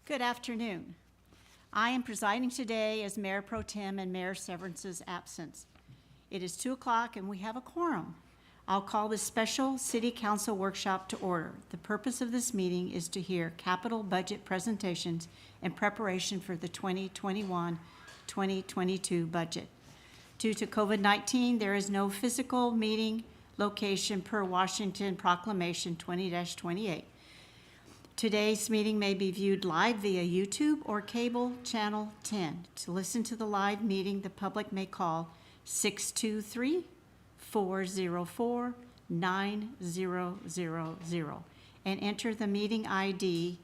Good afternoon. I am presiding today as Mayor Pro Tem in Mayor Severance's absence. It is 2 o'clock and we have a quorum. I'll call this special City Council workshop to order. The purpose of this meeting is to hear capital budget presentations in preparation for the 2021-2022 budget. Due to COVID-19, there is no physical meeting location per Washington Proclamation 20-28. Today's meeting may be viewed live via YouTube or cable channel 10. To listen to the live meeting, the public may call 623-404-9000 and enter the meeting ID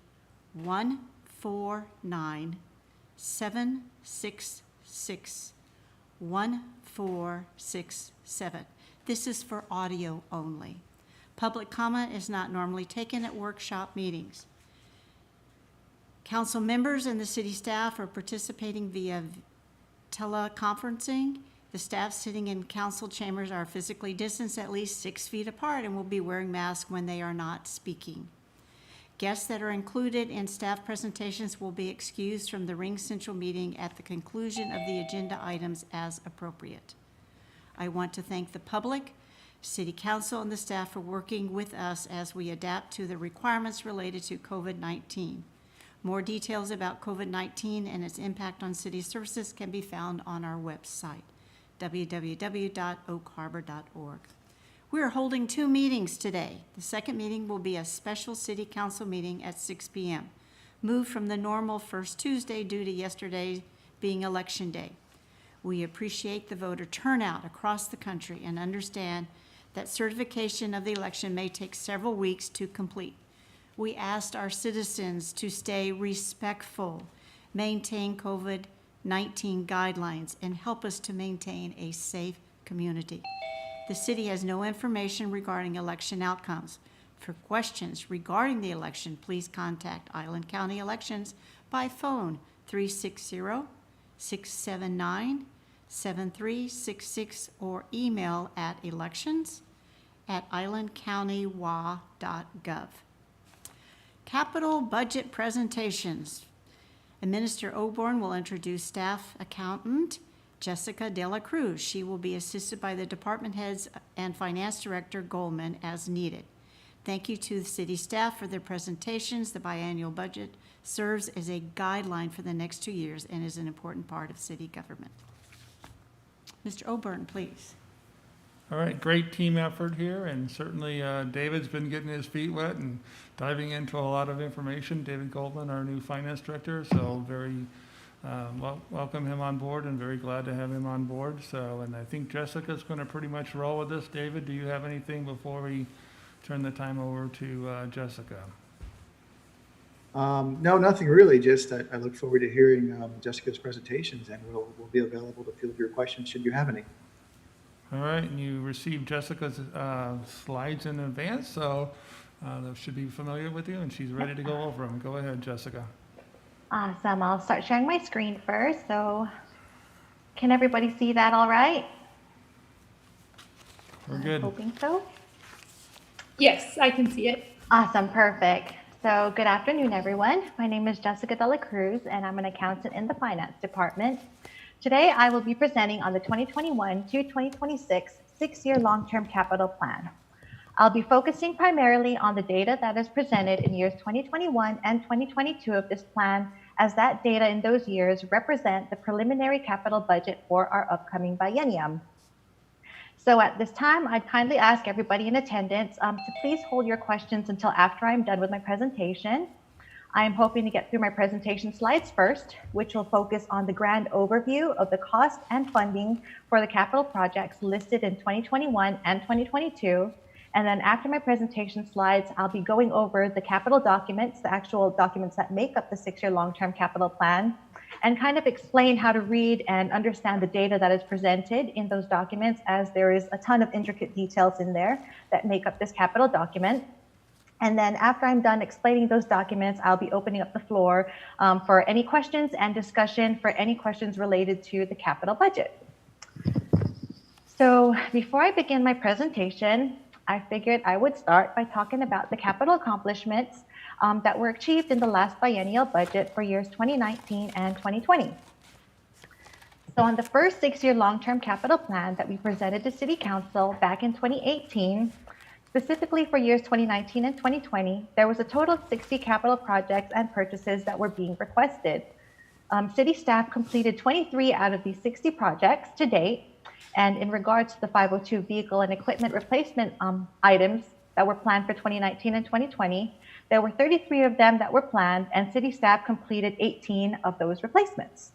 149-766-1467. This is for audio only. Public comment is not normally taken at workshop meetings. Council members and the city staff are participating via teleconferencing. The staff sitting in council chambers are physically distanced at least 6 feet apart and will be wearing masks when they are not speaking. Guests that are included in staff presentations will be excused from the Ring Central meeting at the conclusion of the agenda items as appropriate. I want to thank the public, City Council, and the staff for working with us as we adapt to the requirements related to COVID-19. More details about COVID-19 and its impact on city services can be found on our website, www.oakharbor.org. We are holding 2 meetings today. The second meeting will be a special City Council meeting at 6 p.m., moved from the normal first Tuesday due to yesterday being Election Day. We appreciate the voter turnout across the country and understand that certification of the election may take several weeks to complete. We asked our citizens to stay respectful, maintain COVID-19 guidelines, and help us to maintain a safe community. The city has no information regarding election outcomes. For questions regarding the election, please contact Island County Elections by phone 360-679-7366 or email at elections@islandcountywa.gov. Capital budget presentations. Minister Oborn will introduce Staff Accountant Jessica De La Cruz. She will be assisted by the department heads and Finance Director Goldman as needed. Thank you to the city staff for their presentations. The biannual budget serves as a guideline for the next 2 years and is an important part of city government. Mr. Oborn, please. All right, great team effort here, and certainly David's been getting his feet wet and diving into a lot of information. David Goldman, our new finance director, so very welcome him on board and very glad to have him on board. So, and I think Jessica's going to pretty much roll with this. David, do you have anything before we turn the time over to Jessica? No, nothing really. Just I look forward to hearing Jessica's presentations, and we'll be available to field your questions should you have any. All right, and you received Jessica's slides in advance, so they should be familiar with you, and she's ready to go over them. Go ahead, Jessica. Awesome. I'll start sharing my screen first. So can everybody see that all right? We're good. I'm hoping so. Yes, I can see it. Awesome. Perfect. So good afternoon, everyone. My name is Jessica De La Cruz, and I'm an accountant in the finance department. Today, I will be presenting on the 2021 to 2026 6-year long-term capital plan. I'll be focusing primarily on the data that is presented in years 2021 and 2022 of this plan, as that data in those years represent the preliminary capital budget for our upcoming biennium. So at this time, I'd kindly ask everybody in attendance to please hold your questions until after I'm done with my presentation. I am hoping to get through my presentation slides first, which will focus on the grand overview of the cost and funding for the capital projects listed in 2021 and 2022. And then after my presentation slides, I'll be going over the capital documents, the actual documents that make up the 6-year long-term capital plan, and kind of explain how to read and understand the data that is presented in those documents, as there is a ton of intricate details in there that make up this capital document. And then after I'm done explaining those documents, I'll be opening up the floor for any questions and discussion for any questions related to the capital budget. So before I begin my presentation, I figured I would start by talking about the capital accomplishments that were achieved in the last biennial budget for years 2019 and 2020. So on the first 6-year long-term capital plan that we presented to City Council back in 2018, specifically for years 2019 and 2020, there was a total of 60 capital projects and purchases that were being requested. City staff completed 23 out of these 60 projects to date. And in regards to the 502 vehicle and equipment replacement items that were planned for 2019 and 2020, there were 33 of them that were planned, and city staff completed 18 of those replacements.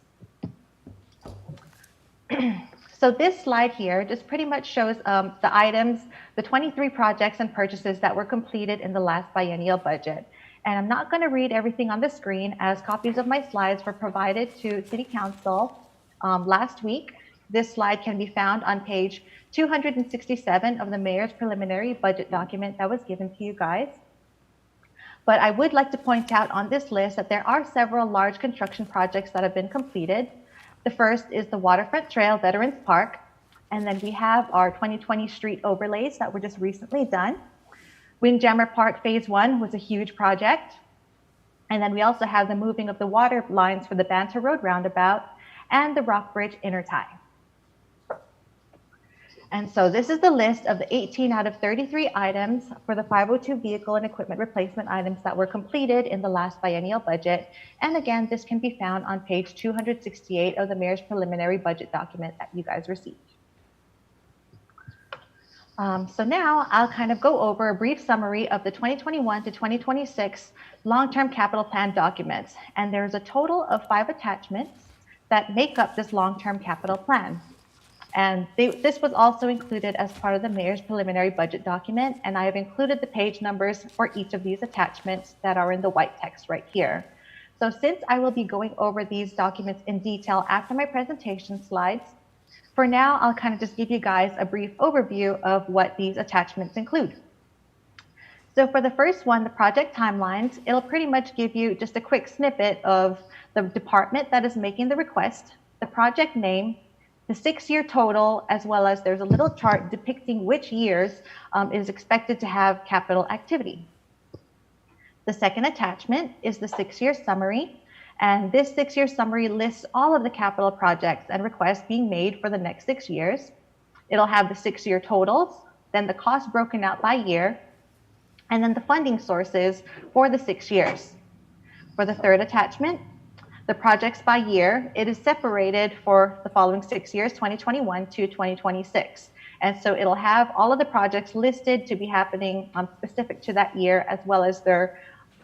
So this slide here just pretty much shows the items, the 23 projects and purchases that were completed in the last biennial budget. And I'm not going to read everything on the screen, as copies of my slides were provided to City Council last week. This slide can be found on page 267 of the mayor's preliminary budget document that was given to you guys. But I would like to point out on this list that there are several large construction projects that have been completed. The first is the Waterfront Trail Veterans Park. And then we have our 2020 street overlays that were just recently done. WINDJAMMER Park Phase 1 was a huge project. And then we also have the moving of the water lines for the Banter Road roundabout and the Rockbridge Intertie. And so this is the list of the 18 out of 33 items for the 502 vehicle and equipment replacement items that were completed in the last biennial budget. And again, this can be found on page 268 of the mayor's preliminary budget document that you guys received. So now I'll kind of go over a brief summary of the 2021 to 2026 long-term capital plan documents. And there's a total of 5 attachments that make up this long-term capital plan. And this was also included as part of the mayor's preliminary budget document. And I have included the page numbers for each of these attachments that are in the white text right here. So since I will be going over these documents in detail after my presentation slides, for now, I'll kind of just give you guys a brief overview of what these attachments include. So for the first one, the project timelines, it'll pretty much give you just a quick snippet of the department that is making the request, the project name, the 6-year total, as well as there's a little chart depicting which years is expected to have capital activity. The second attachment is the 6-year summary. And this 6-year summary lists all of the capital projects and requests being made for the next 6 years. It'll have the 6-year totals, then the cost broken out by year, and then the funding sources for the 6 years. For the third attachment, the projects by year, it is separated for the following 6 years, 2021 to 2026. And so it'll have all of the projects listed to be happening specific to that year, as well as their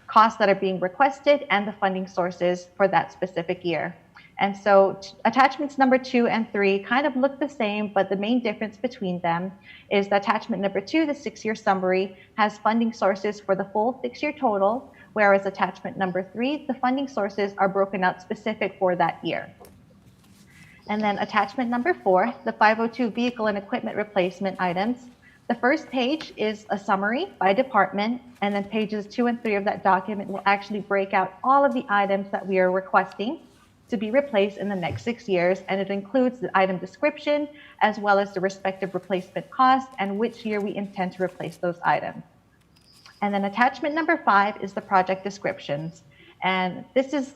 costs that are being requested and the funding sources for that specific year. And so attachments number 2 and 3 kind of look the same, but the main difference between them is the attachment number 2, the 6-year summary, has funding sources for the full 6-year total, whereas attachment number 3, the funding sources are broken out specific for that year. And then attachment number 4, the 502 vehicle and equipment replacement items. The first page is a summary by department, and then pages 2 and 3 of that document will actually break out all of the items that we are requesting to be replaced in the next 6 years, and it includes the item description as well as the respective replacement cost and which year we intend to replace those items. And then attachment number 5 is the project descriptions. And this is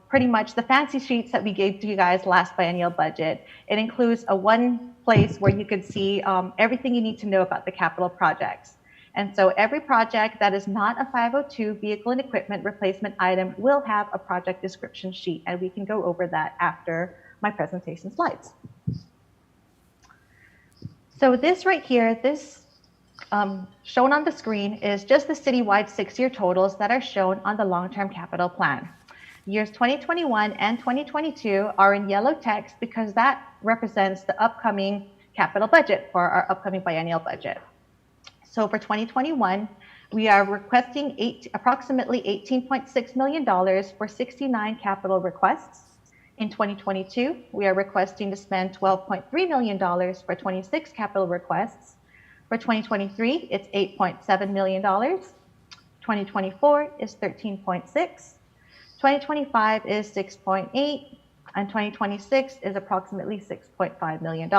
pretty much the fancy sheets that we gave to you guys last biennial budget. It includes a one place where you could see everything you need to know about the capital projects. And so every project that is not a 502 vehicle and equipment replacement item will have a project description sheet, and we can go over that after my presentation slides. So this right here, this shown on the screen is just the citywide 6-year totals that are shown on the long-term capital plan. Years 2021 and 2022 are in yellow text because that represents the upcoming capital budget for our upcoming biennial budget. So for 2021, we are requesting approximately $18.6 million for 69 capital requests. In 2022, we are requesting to spend $12.3 million for 26 capital requests. For 2023, it's $8.7 million. 2024 is 13.6. 2025 is 6.8, and 2026 is approximately $6.5 million.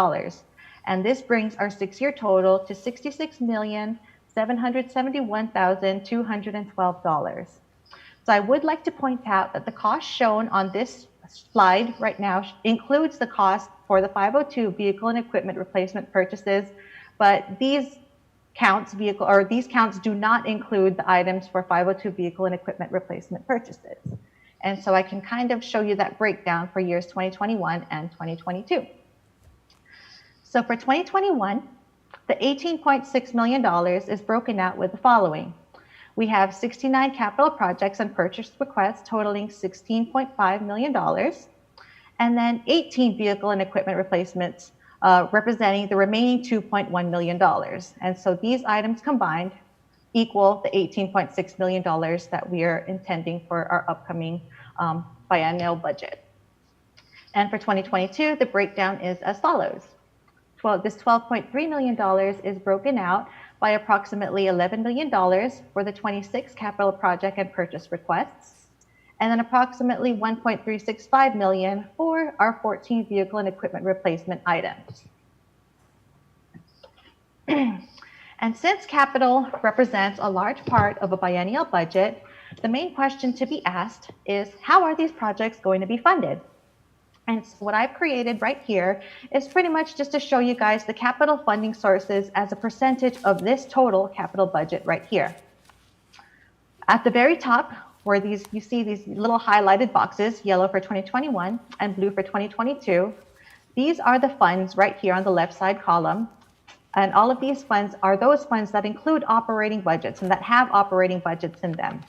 And this brings our 6-year total to $66,771,212. So I would like to point out that the cost shown on this slide right now includes the cost for the 502 vehicle and equipment replacement purchases, but these counts do not include the items for 502 vehicle and equipment replacement purchases. And so I can kind of show you that breakdown for years 2021 and 2022. So for 2021, the $18.6 million is broken out with the following. We have 69 capital projects and purchase requests totaling $16.5 million, and then 18 vehicle and equipment replacements representing the remaining $2.1 million. And so these items combined equal the $18.6 million that we are intending for our upcoming biennial budget. And for 2022, the breakdown is as follows. This $12.3 million is broken out by approximately $11 million for the 26 capital project and purchase requests, and then approximately $1.365 million for our 14 vehicle and equipment replacement items. And since capital represents a large part of a biennial budget, the main question to be asked is, how are these projects going to be funded? And so what I've created right here is pretty much just to show you guys the capital funding sources as a percentage of this total capital budget right here. At the very top, where you see these little highlighted boxes, yellow for 2021 and blue for 2022, these are the funds right here on the left side column. And all of these funds are those funds that include operating budgets and that have operating budgets in them.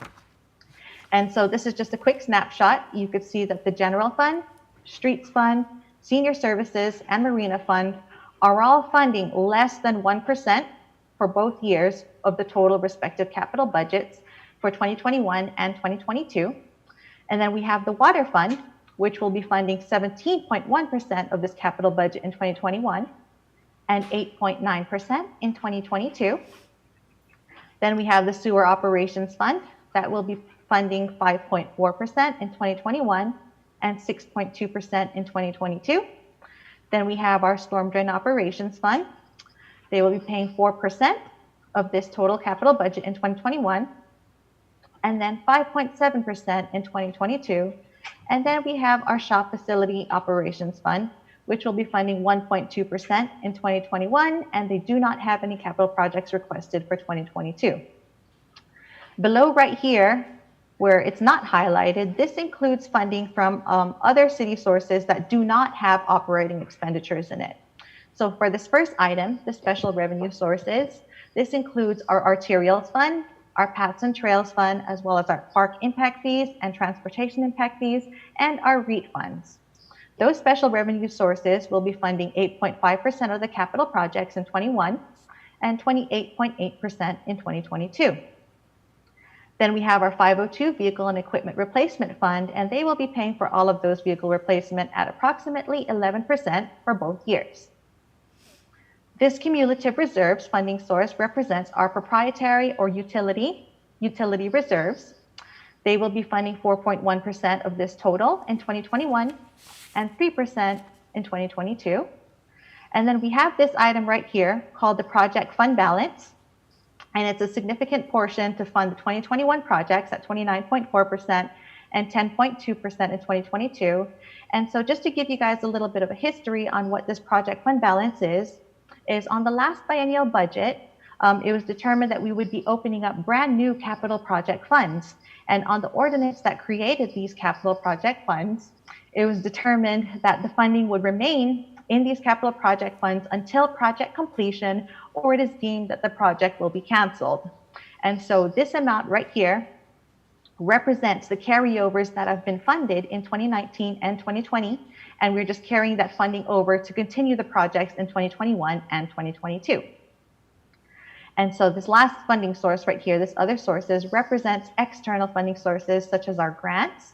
And so this is just a quick snapshot. You could see that the general fund, Streets Fund, Senior Services, and Marina Fund are all funding less than 1% for both years of the total respective capital budgets for 2021 and 2022. And then we have the Water Fund, which will be funding 17.1% of this capital budget in 2021 and 8.9% in 2022. Then we have the Sewer Operations Fund that will be funding 5.4% in 2021 and 6.2% in 2022. Then we have our Storm Drain Operations Fund. They will be paying 4% of this total capital budget in 2021, and then 5.7% in 2022. And then we have our Shop Facility Operations Fund, which will be funding 1.2% in 2021, and they do not have any capital projects requested for 2022. Below right here, where it's not highlighted, this includes funding from other city sources that do not have operating expenditures in it. So for this first item, the special revenue sources, this includes our Arterials Fund, our Paths and Trails Fund, as well as our park impact fees and transportation impact fees, and our REIT funds. Those special revenue sources will be funding 8.5% of the capital projects in 21 and 28.8% in 2022. Then we have our 502 Vehicle and Equipment Replacement Fund, and they will be paying for all of those vehicle replacement at approximately 11% for both years. This cumulative reserves funding source represents our proprietary or utility reserves. They will be funding 4.1% of this total in 2021 and 3% in 2022. And then we have this item right here called the Project Fund Balance. And it's a significant portion to fund the 2021 projects at 29.4% and 10.2% in 2022. And so just to give you guys a little bit of a history on what this project fund balance is on the last biennial budget, it was determined that we would be opening up brand new capital project funds. And on the ordinance that created these capital project funds, it was determined that the funding would remain in these capital project funds until project completion, or it is deemed that the project will be canceled. And so this amount right here represents the carryovers that have been funded in 2019 and 2020, and we're just carrying that funding over to continue the projects in 2021 and 2022. And so this last funding source right here, this other sources, represents external funding sources such as our grants,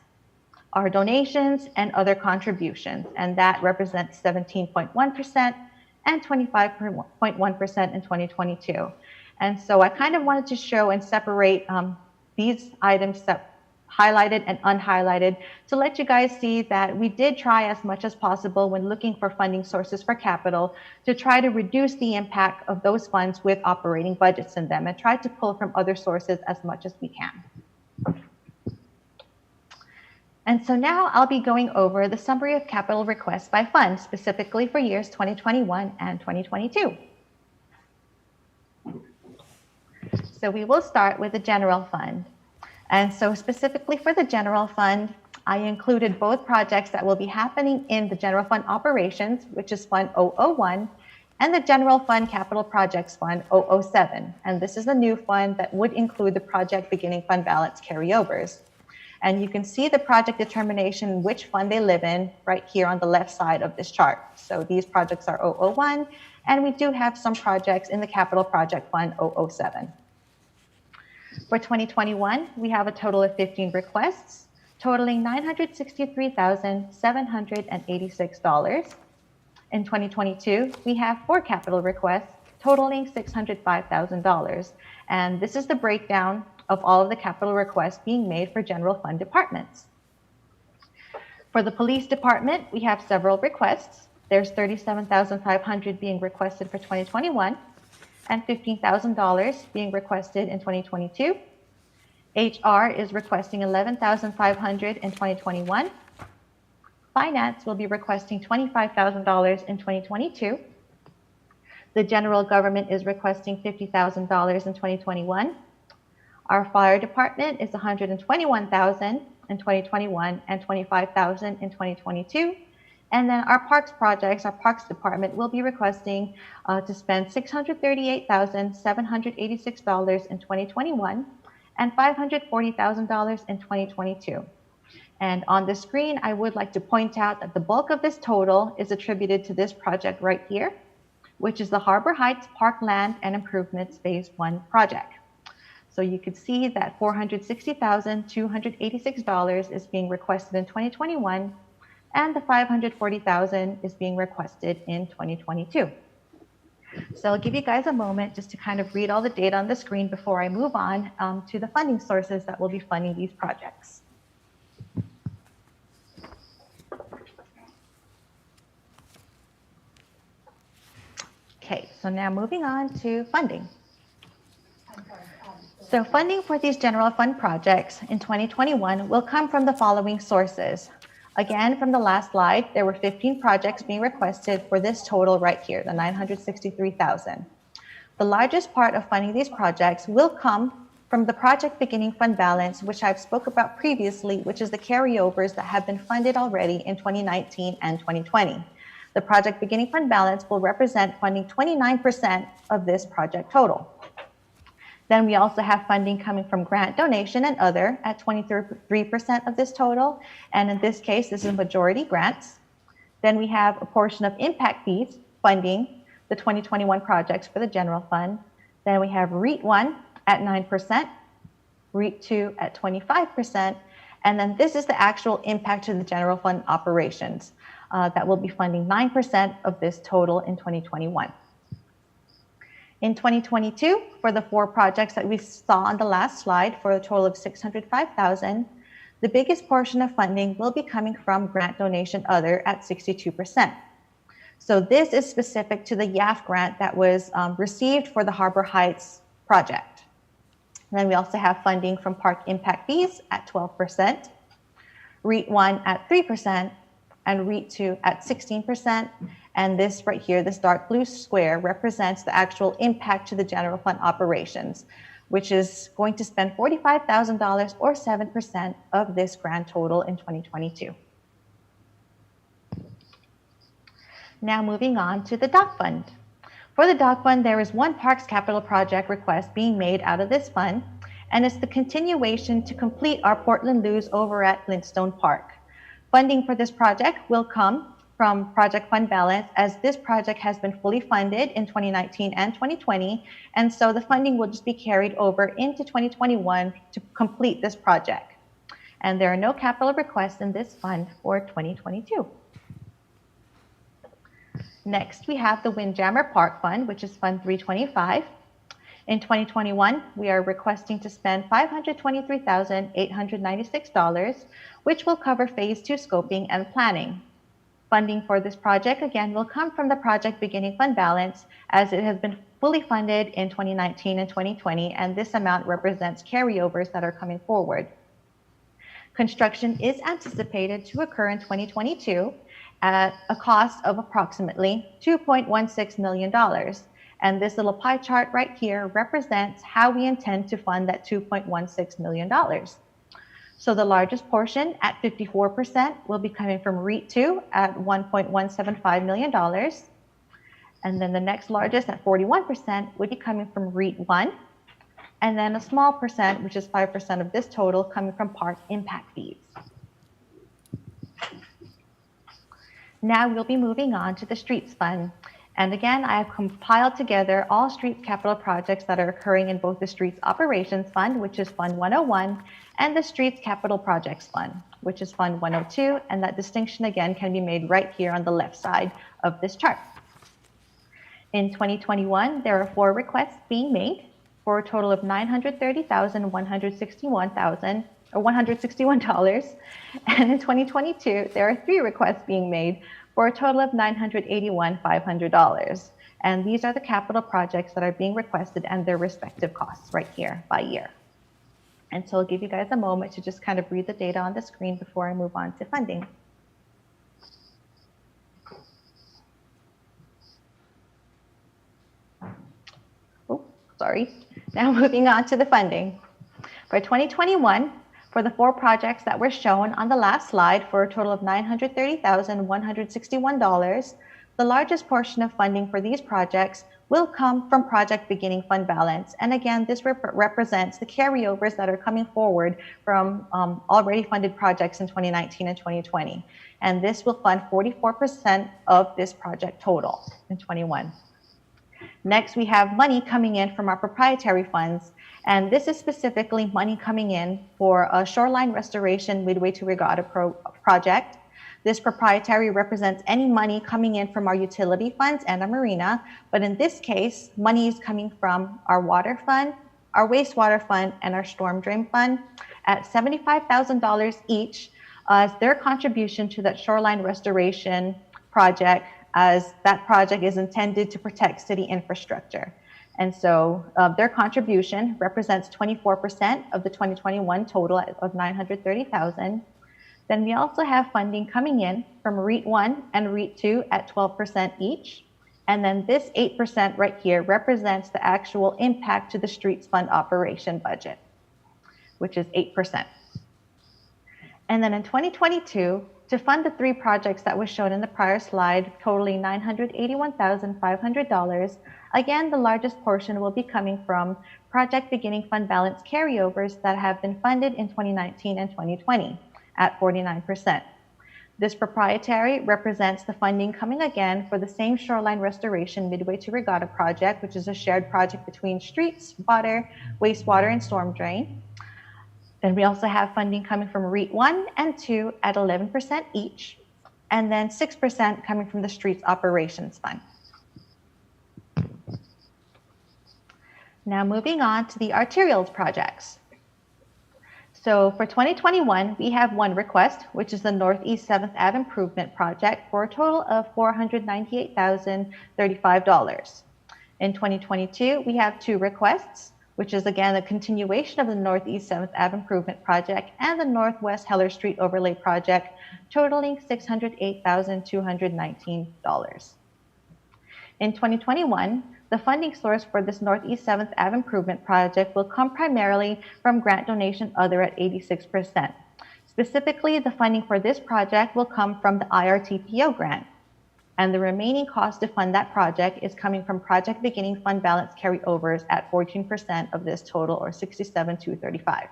our donations, and other contributions, and that represents 17.1% and 25.1% in 2022. And so I kind of wanted to show and separate these items that highlighted and unhighlighted to let you guys see that we did try as much as possible when looking for funding sources for capital to try to reduce the impact of those funds with operating budgets in them and try to pull from other sources as much as we can. And so now I'll be going over the summary of capital requests by fund, specifically for years 2021 and 2022. So we will start with the general fund. And so specifically for the general fund, I included both projects that will be happening in the general fund operations, which is Fund 001, and the General Fund Capital Projects Fund 007. And this is a new fund that would include the project beginning fund balance carryovers. And you can see the project determination, which fund they live in, right here on the left side of this chart. So these projects are 001, and we do have some projects in the Capital Project Fund 007. For 2021, we have a total of 15 requests, totaling $963,786. In 2022, we have 4 capital requests, totaling $605,000. And this is the breakdown of all of the capital requests being made for general fund departments. For the police department, we have several requests. There's $37,500 being requested for 2021 and $15,000 being requested in 2022. HR is requesting $11,500 in 2021. Finance will be requesting $25,000 in 2022. The general government is requesting $50,000 in 2021. Our fire department is $121,000 in 2021 and $25,000 in 2022. And then our parks projects, our parks department will be requesting to spend $638,786 in 2021 and $540,000 in 2022. And on the screen, I would like to point out that the bulk of this total is attributed to this project right here, which is the Harbor Heights Parkland and Improvements Phase 1 project. So you could see that $460,286 is being requested in 2021, and the $540,000 is being requested in 2022. So I'll give you guys a moment just to kind of read all the data on the screen before I move on to the funding sources that will be funding these projects. Okay, so now moving on to funding. So funding for these general fund projects in 2021 will come from the following sources. Again, from the last slide, there were 15 projects being requested for this total right here, the $963,000. The largest part of funding these projects will come from the project beginning fund balance, which I've spoke about previously, which is the carryovers that have been funded already in 2019 and 2020. The project beginning fund balance will represent funding 29% of this project total. Then we also have funding coming from grant donation and other at 23% of this total. And in this case, this is majority grants. Then we have a portion of impact fees funding the 2021 projects for the general fund. Then we have REIT 1 at 9%, REIT 2 at 25%. And then this is the actual impact to the general fund operations that will be funding 9% of this total in 2021. In 2022, for the 4 projects that we saw on the last slide for a total of $605,000, the biggest portion of funding will be coming from grant donation other at 62%. So this is specific to the YAF grant that was received for the Harbor Heights project. And then we also have funding from park impact fees at 12%, REIT 1 at 3%, and REIT 2 at 16%. And this right here, this dark blue square, represents the actual impact to the general fund operations, which is going to spend $45,000 or 7% of this grand total in 2022. Now moving on to the dock fund. For the dock fund, there is one parks capital project request being made out of this fund, and it's the continuation to complete our Portland Loos over at Flintstone Park. Funding for this project will come from project fund balance, as this project has been fully funded in 2019 and 2020, and so the funding will just be carried over into 2021 to complete this project. And there are no capital requests in this fund for 2022. Next, we have the Windjammer Park Fund, which is Fund 325. In 2021, we are requesting to spend $523,896, which will cover Phase 2 scoping and planning. Funding for this project, again, will come from the project beginning fund balance, as it has been fully funded in 2019 and 2020, and this amount represents carryovers that are coming forward. Construction is anticipated to occur in 2022 at a cost of approximately $2.16 million. And this little pie chart right here represents how we intend to fund that $2.16 million. So the largest portion at 54% will be coming from REIT 2 at $1.175 million. And then the next largest at 41% would be coming from REIT 1. And then a small percent, which is 5% of this total, coming from park impact fees. Now we'll be moving on to the Streets Fund. And again, I have compiled together all streets capital projects that are occurring in both the Streets Operations Fund, which is Fund 101, and the Streets Capital Projects Fund, which is Fund 102. And that distinction again can be made right here on the left side of this chart. In 2021, there are 4 requests being made for a total of $161,161. And in 2022, there are 3 requests being made for a total of $981,500. And these are the capital projects that are being requested and their respective costs right here by year. And so I'll give you guys a moment to just kind of read the data on the screen before I move on to funding. Oh, sorry. Now moving on to the funding. For 2021, for the 4 projects that were shown on the last slide for a total of $930,161, the largest portion of funding for these projects will come from project beginning fund balance. And again, this represents the carryovers that are coming forward from already funded projects in 2019 and 2020. And this will fund 44% of this project total in 21. Next, we have money coming in from our proprietary funds. And this is specifically money coming in for a shoreline restoration midway to regatta project. This proprietary represents any money coming in from our utility funds and our marina. But in this case, money is coming from our water fund, our wastewater fund, and our storm drain fund at $75,000 each as their contribution to that shoreline restoration project, as that project is intended to protect city infrastructure. And so their contribution represents 24% of the 2021 total of $930,000. Then we also have funding coming in from REIT 1 and REIT 2 at 12% each. And then this 8% right here represents the actual impact to the Streets Fund operation budget, which is 8%. And then in 2022, to fund the 3 projects that was shown in the prior slide, totaling $981,500, again, the largest portion will be coming from project beginning fund balance carryovers that have been funded in 2019 and 2020 at 49%. This proprietary represents the funding coming again for the same shoreline restoration midway to regatta project, which is a shared project between streets, water, wastewater, and storm drain. Then we also have funding coming from REIT 1 and 2 at 11% each, and then 6% coming from the Streets Operations Fund. Now moving on to the ARTERIALS projects. So for 2021, we have 1 request, which is the Northeast 7th Ave Improvement Project for a total of $498,035. In 2022, we have 2 requests, which is again a continuation of the Northeast 7th Ave Improvement Project and the Northwest Heller Street Overlay Project, totaling $608,219. In 2021, the funding source for this Northeast 7th Ave Improvement Project will come primarily from grant donation other at 86%. Specifically, the funding for this project will come from the IRTPO grant, and the remaining cost to fund that project is coming from project beginning fund balance carryovers at 14% of this total, or $67,235.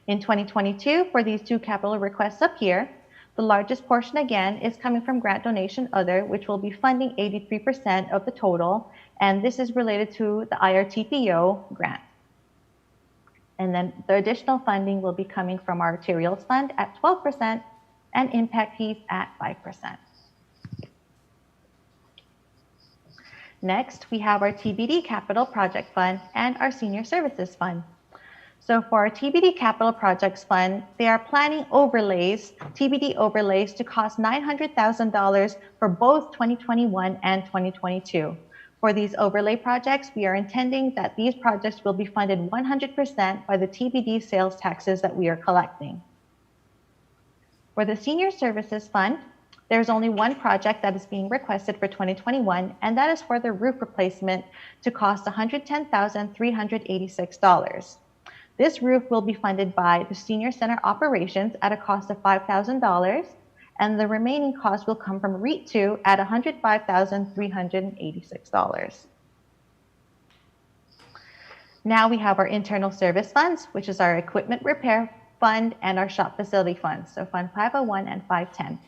In 2022, for these 2 capital requests up here, the largest portion again is coming from grant donation other, which will be funding 83% of the total, and this is related to the IRTPO grant. And then the additional funding will be coming from our ARTERIALS fund at 12% and impact fees at 5%. Next, we have our TBD Capital Project Fund and our Senior Services Fund. So for our TBD Capital Projects Fund, they are planning overlays, TBD overlays, to cost $900,000 for both 2021 and 2022 For these overlay projects, we are intending that these projects will be funded 100% by the TBD sales taxes that we are collecting. For the Senior Services Fund, there's only one project that is being requested for 2021, and that is for the roof replacement to cost $110,386. This roof will be funded by the Senior Center operations at a cost of $5,000, and the remaining cost will come from REIT 2 at $105,386. Now we have our internal service funds, which is our equipment repair fund and our shop facility funds, so Fund 501 and 510.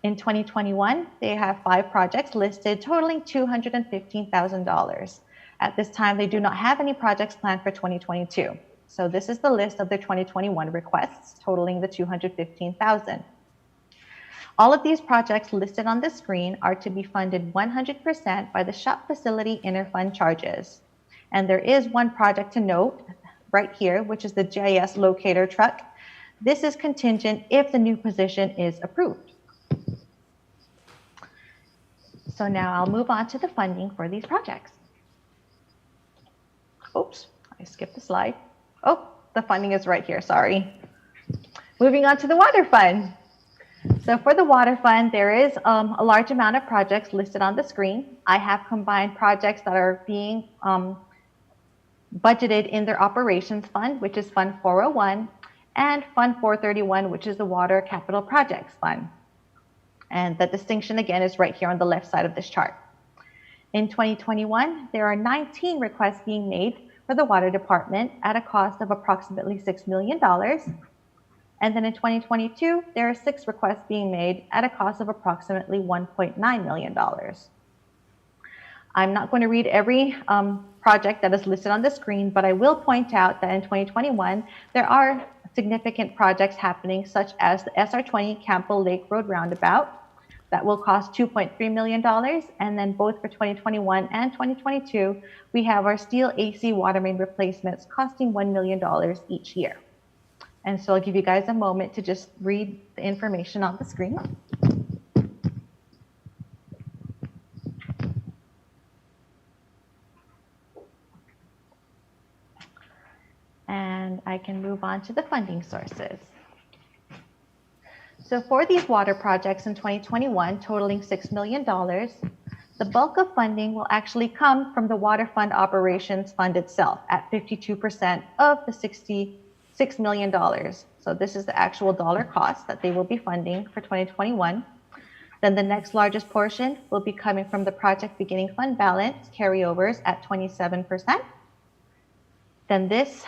In 2021, they have 5 projects listed totaling $215,000. At this time, they do not have any projects planned for 2022. So this is the list of their 2021 requests totaling the $215,000. All of these projects listed on the screen are to be funded 100% by the shop facility interfund charges. And there is one project to note right here, which is the GIS locator truck. This is contingent if the new position is approved. So now I'll move on to the funding for these projects. Oops, I skipped the slide. Oh, the funding is right here, sorry. Moving on to the water fund. So for the water fund, there is a large amount of projects listed on the screen. I have combined projects that are being budgeted in their operations fund, which is Fund 401, and Fund 431, which is the Water Capital Projects Fund. And the distinction again is right here on the left side of this chart. In 2021, there are 19 requests being made for the water department at a cost of approximately $6 million. And then in 2022, there are 6 requests being made at a cost of approximately $1.9 million. I'm not going to read every project that is listed on the screen, but I will point out that in 2021, there are significant projects happening, such as the SR20 Campbell Lake Road Roundabout that will cost $2.3 million. And then both for 2021 and 2022, we have our steel AC water main replacements costing $1 million each year. And so I'll give you guys a moment to just read the information on the screen. And I can move on to the funding sources. So for these water projects in 2021, totaling $6 million, the bulk of funding will actually come from the Water Fund Operations Fund itself at 52% of the $66 million. So this is the actual dollar cost that they will be funding for 2021. Then the next largest portion will be coming from the Project Beginning Fund balance carryovers at 27%. Then this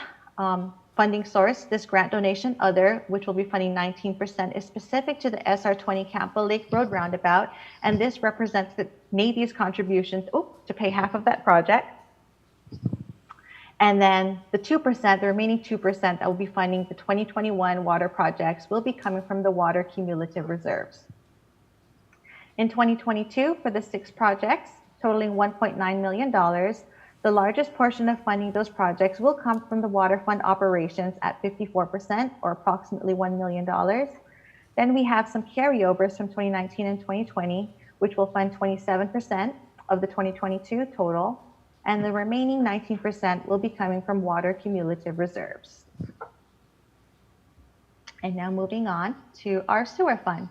funding source, this grant donation other, which will be funding 19%, is specific to the SR20 Campbell Lake Road Roundabout, and this represents the Navy's contributions to pay half of that project. And then the 2%, the remaining 2% that will be funding the 2021 water projects will be coming from the water cumulative reserves. In 2022, for the 6 projects totaling $1.9 million, the largest portion of funding those projects will come from the Water Fund Operations at 54%, or approximately $1 million. Then we have some carryovers from 2019 and 2020, which will fund 27% of the 2022 total, and the remaining 19% will be coming from water cumulative reserves. And now moving on to our sewer fund.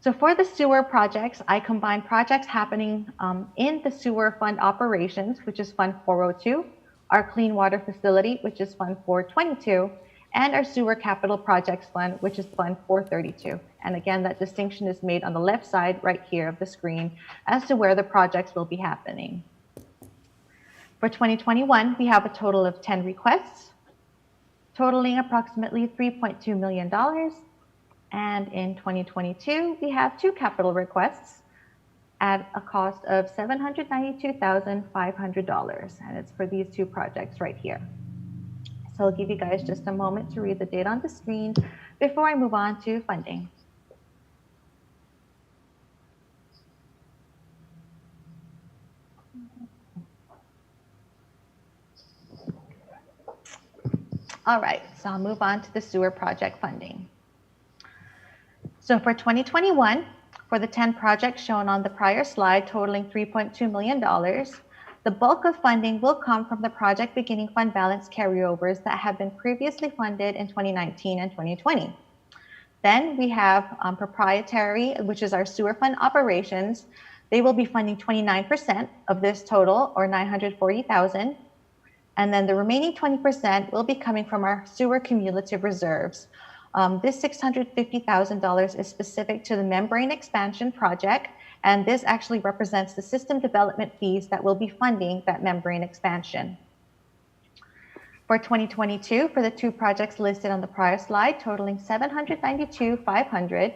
So for the sewer projects, I combine projects happening in the sewer fund operations, which is Fund 402, our clean water facility, which is Fund 422, and our sewer capital projects fund, which is Fund 432. And again, that distinction is made on the left side right here of the screen as to where the projects will be happening. For 2021, we have a total of 10 requests, totaling approximately $3.2 million. And in 2022, we have 2 capital requests at a cost of $792,500, and it's for these 2 projects right here. So I'll give you guys just a moment to read the data on the screen before I move on to funding. All right, so I'll move on to the sewer project funding. So for 2021, for the 10 projects shown on the prior slide, totaling $3.2 million. The bulk of funding will come from the project beginning fund balance carryovers that have been previously funded in 2019 and 2020. Then we have proprietary, which is our sewer fund operations. They will be funding 29% of this total, or $940,000. And then the remaining 20% will be coming from our sewer cumulative reserves. This $650,000 is specific to the membrane expansion project, and this actually represents the system development fees that will be funding that membrane expansion. For 2022, for the 2 projects listed on the prior slide, totaling $792,500,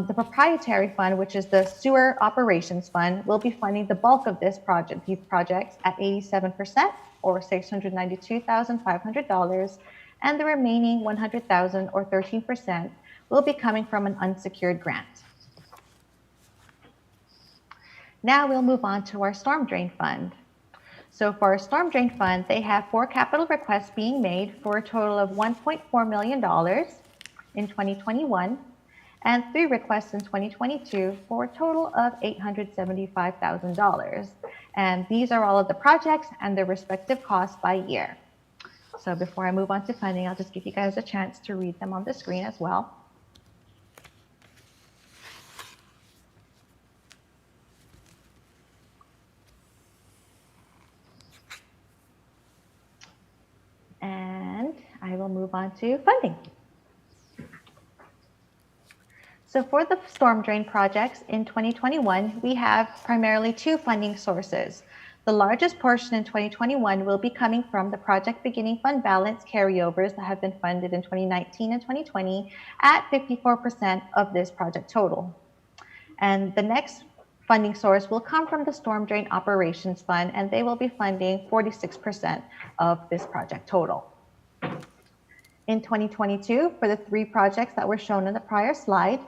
the proprietary fund, which is the sewer operations fund, will be funding the bulk of these projects at 87%, or $692,500, and the remaining $100,000, or 13%, will be coming from an unsecured grant. Now we'll move on to our storm drain fund. So for our storm drain fund, they have 4 capital requests being made for a total of $1.4 million in 2021, and 3 requests in 2022 for a total of $875,000. And these are all of the projects and their respective costs by year. So before I move on to funding, I'll just give you guys a chance to read them on the screen as well. And I will move on to funding. So for the storm drain projects in 2021, we have primarily 2 funding sources. The largest portion in 2021 will be coming from the project beginning fund balance carryovers that have been funded in 2019 and 2020 at 54% of this project total. And the next funding source will come from the storm drain operations fund, and they will be funding 46% of this project total. In 2022, for the 3 projects that were shown in the prior slide,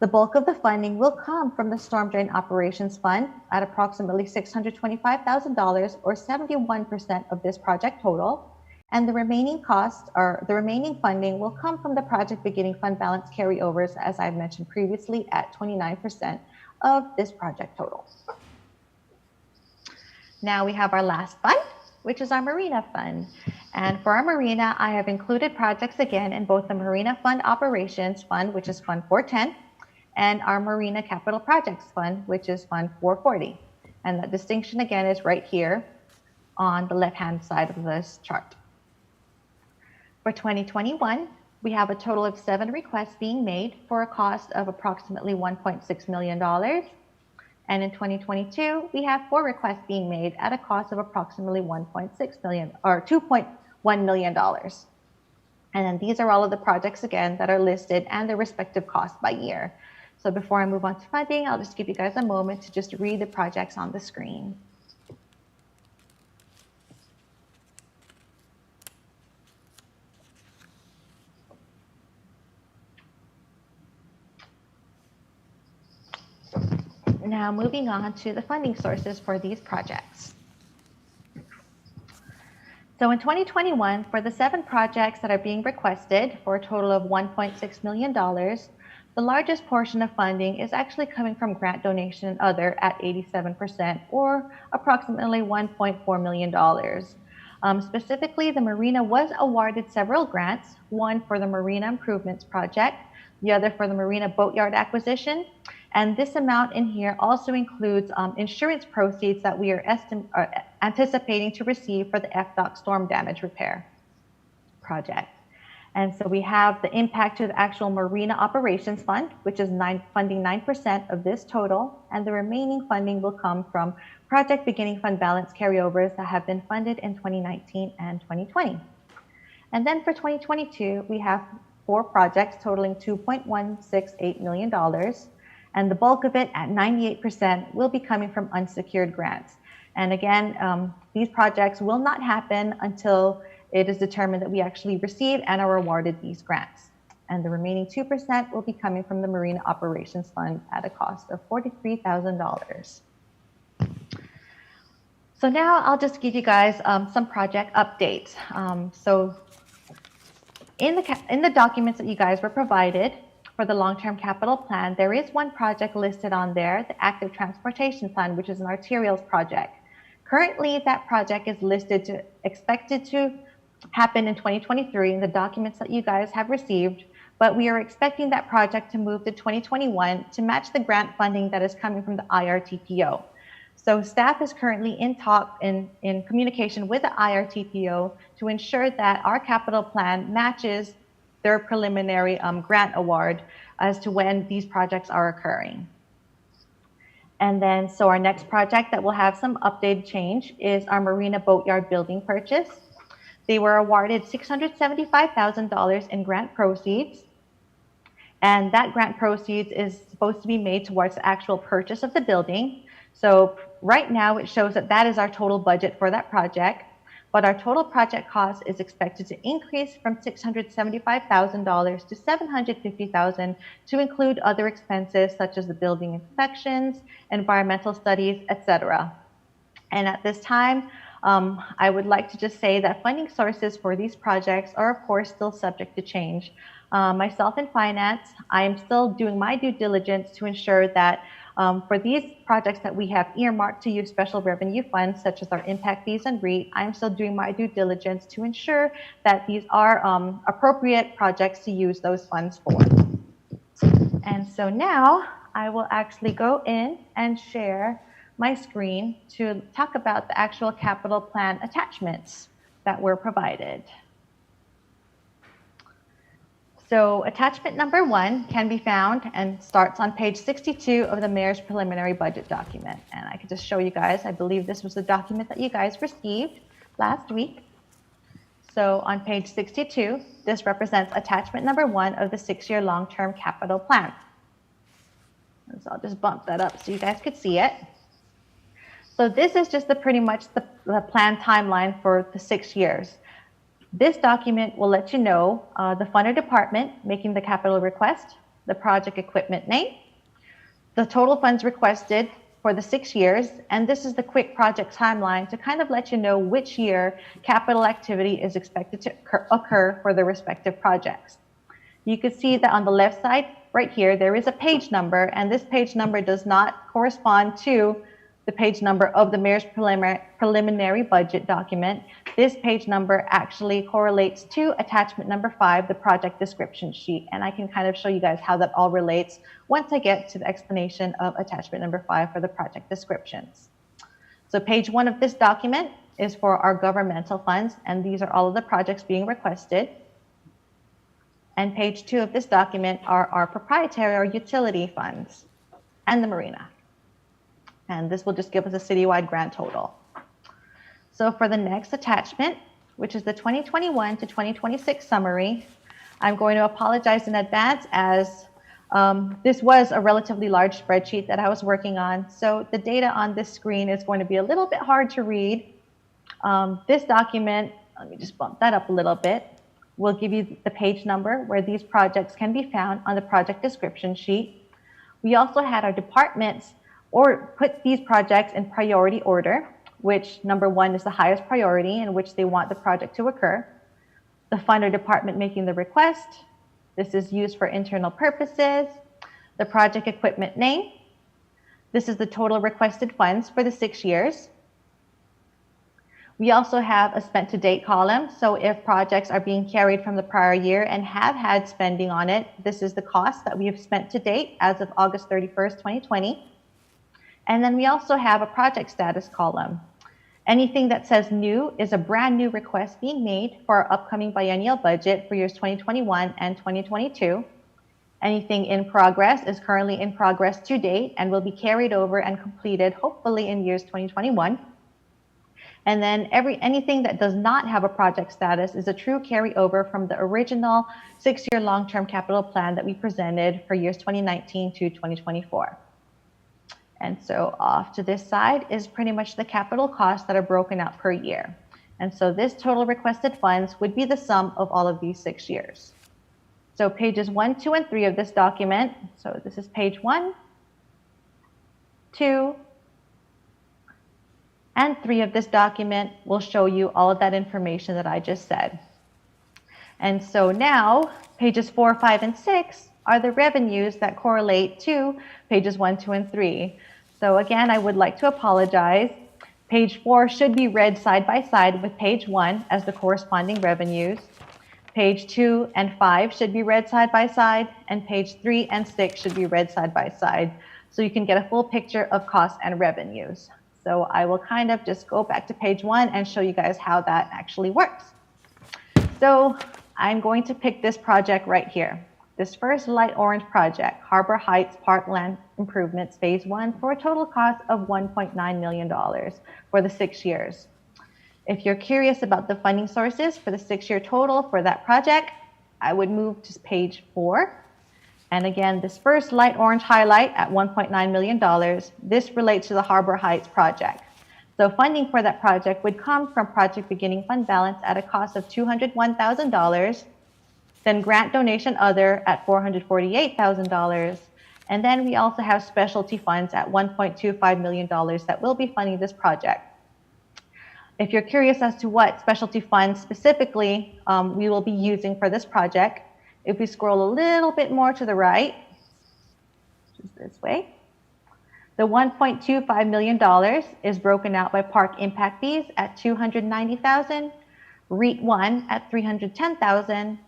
the bulk of the funding will come from the Storm Drain Operations Fund at approximately $625,000, or 71% of this project total, and the remaining funding will come from the project beginning fund balance carryovers, as I've mentioned previously, at 29% of this project total. Now we have our last fund, which is our Marina Fund. And for our Marina, I have included projects again in both the Marina Fund Operations Fund, which is Fund 410, and our Marina Capital Projects Fund, which is Fund 440. And that distinction again is right here on the left-hand side of this chart. For 2021, we have a total of 7 requests being made for a cost of approximately $1.6 million. And in 2022, we have 4 requests being made at a cost of approximately $1.6 million, or $2.1 million. And then these are all of the projects again that are listed and their respective costs by year. So before I move on to funding, I'll just give you guys a moment to just read the projects on the screen. Now moving on to the funding sources for these projects. So in 2021, for the 7 projects that are being requested for a total of $1.6 million, the largest portion of funding is actually coming from grant donation and other at 87%, or approximately $1.4 million. Specifically, the Marina was awarded several grants, one for the Marina Improvements Project, the other for the Marina Boatyard Acquisition, and this amount in here also includes insurance proceeds that we are anticipating to receive for the FDOC storm damage repair project. And so we have the impact to the actual Marina Operations Fund, which is funding 9% of this total, and the remaining funding will come from project beginning fund balance carryovers that have been funded in 2019 and 2020. And then for 2022, we have 4 projects totaling $2.168 million, and the bulk of it at 98% will be coming from unsecured grants. And again, these projects will not happen until it is determined that we actually receive and are awarded these grants. And the remaining 2% will be coming from the Marina Operations Fund at a cost of $43,000. So now I'll just give you guys some project updates. So in the documents that you guys were provided, for the long-term capital plan, there is one project listed on there, the active transportation plan, which is an arterials project. Currently, that project is expected to happen in 2023 in the documents that you guys have received, but we are expecting that project to move to 2021 to match the grant funding that is coming from the IRTPO. So staff is currently in communication with the IRTPO to ensure that our capital plan matches their preliminary grant award as to when these projects are occurring. And then, so our next project that will have some updated change is our Marina Boatyard building purchase. They were awarded $675,000 in grant proceeds. And that grant proceeds is supposed to be made towards the actual purchase of the building. So right now it shows that that is our total budget for that project, but our total project cost is expected to increase from $675,000 to $750,000 to include other expenses such as the building inspections, environmental studies, etc. And at this time, I would like to just say that funding sources for these projects are of course still subject to change. Myself in finance, I am still doing my due diligence to ensure that for these projects that we have earmarked to use special revenue funds, such as our impact fees and REIT, I'm still doing my due diligence to ensure that these are appropriate projects to use those funds for. And so now I will actually go in and share my screen to talk about the actual capital plan attachments that were provided. So attachment number 1 can be found and starts on page 62 of the mayor's preliminary budget document. And I can just show you guys, I believe this was the document that you guys received last week. So on page 62, this represents attachment number 1 of the 6-year long-term capital plan. And so I'll just bump that up so you guys could see it. So this is just pretty much the plan timeline for the 6 years. This document will let you know the funder department making the capital request, the project equipment name, the total funds requested for the 6 years, and this is the quick project timeline to kind of let you know which year capital activity is expected to occur for the respective projects. You can see that on the left side right here, there is a page number, and this page number does not correspond to the page number of the mayor's preliminary budget document. This page number actually correlates to attachment number 5, the project description sheet. And I can kind of show you guys how that all relates once I get to the explanation of attachment number 5 for the project descriptions. So page 1 of this document is for our governmental funds, and these are all of the projects being requested. And page 2 of this document are our proprietary or utility funds and the marina. And this will just give us a citywide grand total. So for the next attachment, which is the 2021 to 2026 summary, I'm going to apologize in advance as this was a relatively large spreadsheet that I was working on. So the data on this screen is going to be a little bit hard to read. This document, let me just bump that up a little bit, will give you the page number where these projects can be found on the project description sheet. We also had our departments or put these projects in priority order, which number 1 is the highest priority in which they want the project to occur. The funder department making the request. This is used for internal purposes. The project equipment name. This is the total requested funds for the 6 years. We also have a spent to date column. So if projects are being carried from the prior year and have had spending on it, this is the cost that we have spent to date as of August 31st, 2020. And then we also have a project status column. Anything that says new is a brand new request being made for our upcoming biennial budget for years 2021 and 2022. Anything in progress is currently in progress to date and will be carried over and completed hopefully in years 2021. And then anything that does not have a project status is a true carryover from the original 6-year long-term capital plan that we presented for years 2019 to 2024. And so off to this side is pretty much the capital costs that are broken out per year. And so this total requested funds would be the sum of all of these 6 years. So pages 1, 2, and 3 of this document, so this is page 1, 2, and 3 of this document will show you all of that information that I just said. And so now pages 4, 5, and 6 are the revenues that correlate to pages 1, 2, and 3. So again, I would like to apologize. Page 4 should be read side by side with page 1 as the corresponding revenues. Page 2 and 5 should be read side by side, and page 3 and 6 should be read side by side, so you can get a full picture of costs and revenues. So I will kind of just go back to page 1 and show you guys how that actually works. So I'm going to pick this project right here. This first light orange project, Harbor Heights Parkland Improvements Phase 1, for a total cost of $1.9 million for the 6 years. If you're curious about the funding sources for the 6-year total for that project, I would move to page 4. And again, this first light orange highlight at $1.9 million, this relates to the Harbor Heights project. So funding for that project would come from project beginning fund balance at a cost of $201,000, then grant donation other at $448,000, and then we also have specialty funds at $1.25 million that will be funding this project. If you're curious as to what specialty funds specifically we will be using for this project, if we scroll a little bit more to the right, just this way, the $1.25 million is broken out by park impact fees at $290,000, REIT 1 at $310,000,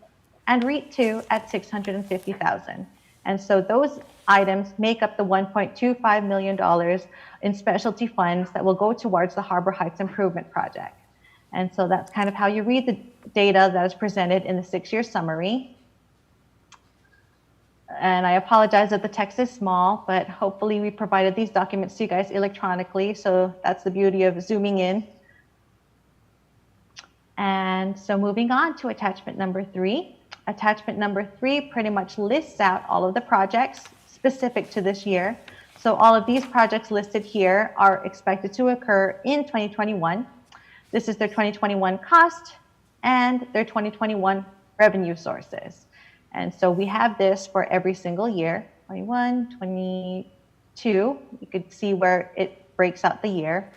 and REIT 2 at $650,000. And so those items make up the $1.25 million in specialty funds that will go towards the Harbor Heights Improvement Project. And so that's kind of how you read the data that is presented in the 6-year summary. And I apologize that the text is small, but hopefully we provided these documents to you guys electronically. So that's the beauty of zooming in. And so moving on to attachment number 3. Attachment number 3 pretty much lists out all of the projects specific to this year. So all of these projects listed here are expected to occur in 2021. This is their 2021 cost and their 2021 revenue sources. And so we have this for every single year, 21, 22. You could see where it breaks out the year,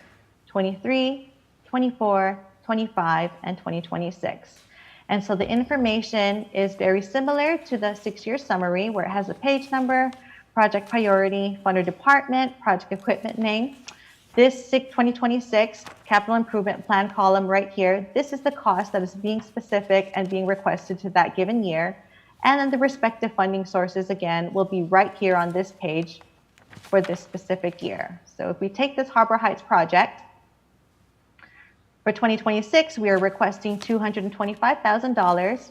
23, 24, 25, and 2026. And so the information is very similar to the 6-year summary, where it has a page number, project priority, funder department, project equipment name. This 2026 capital improvement plan column right here, this is the cost that is being specific and being requested to that given year. And then the respective funding sources, again, will be right here on this page for this specific year. So if we take this Harbor Heights project, for 2026, we are requesting $225,000.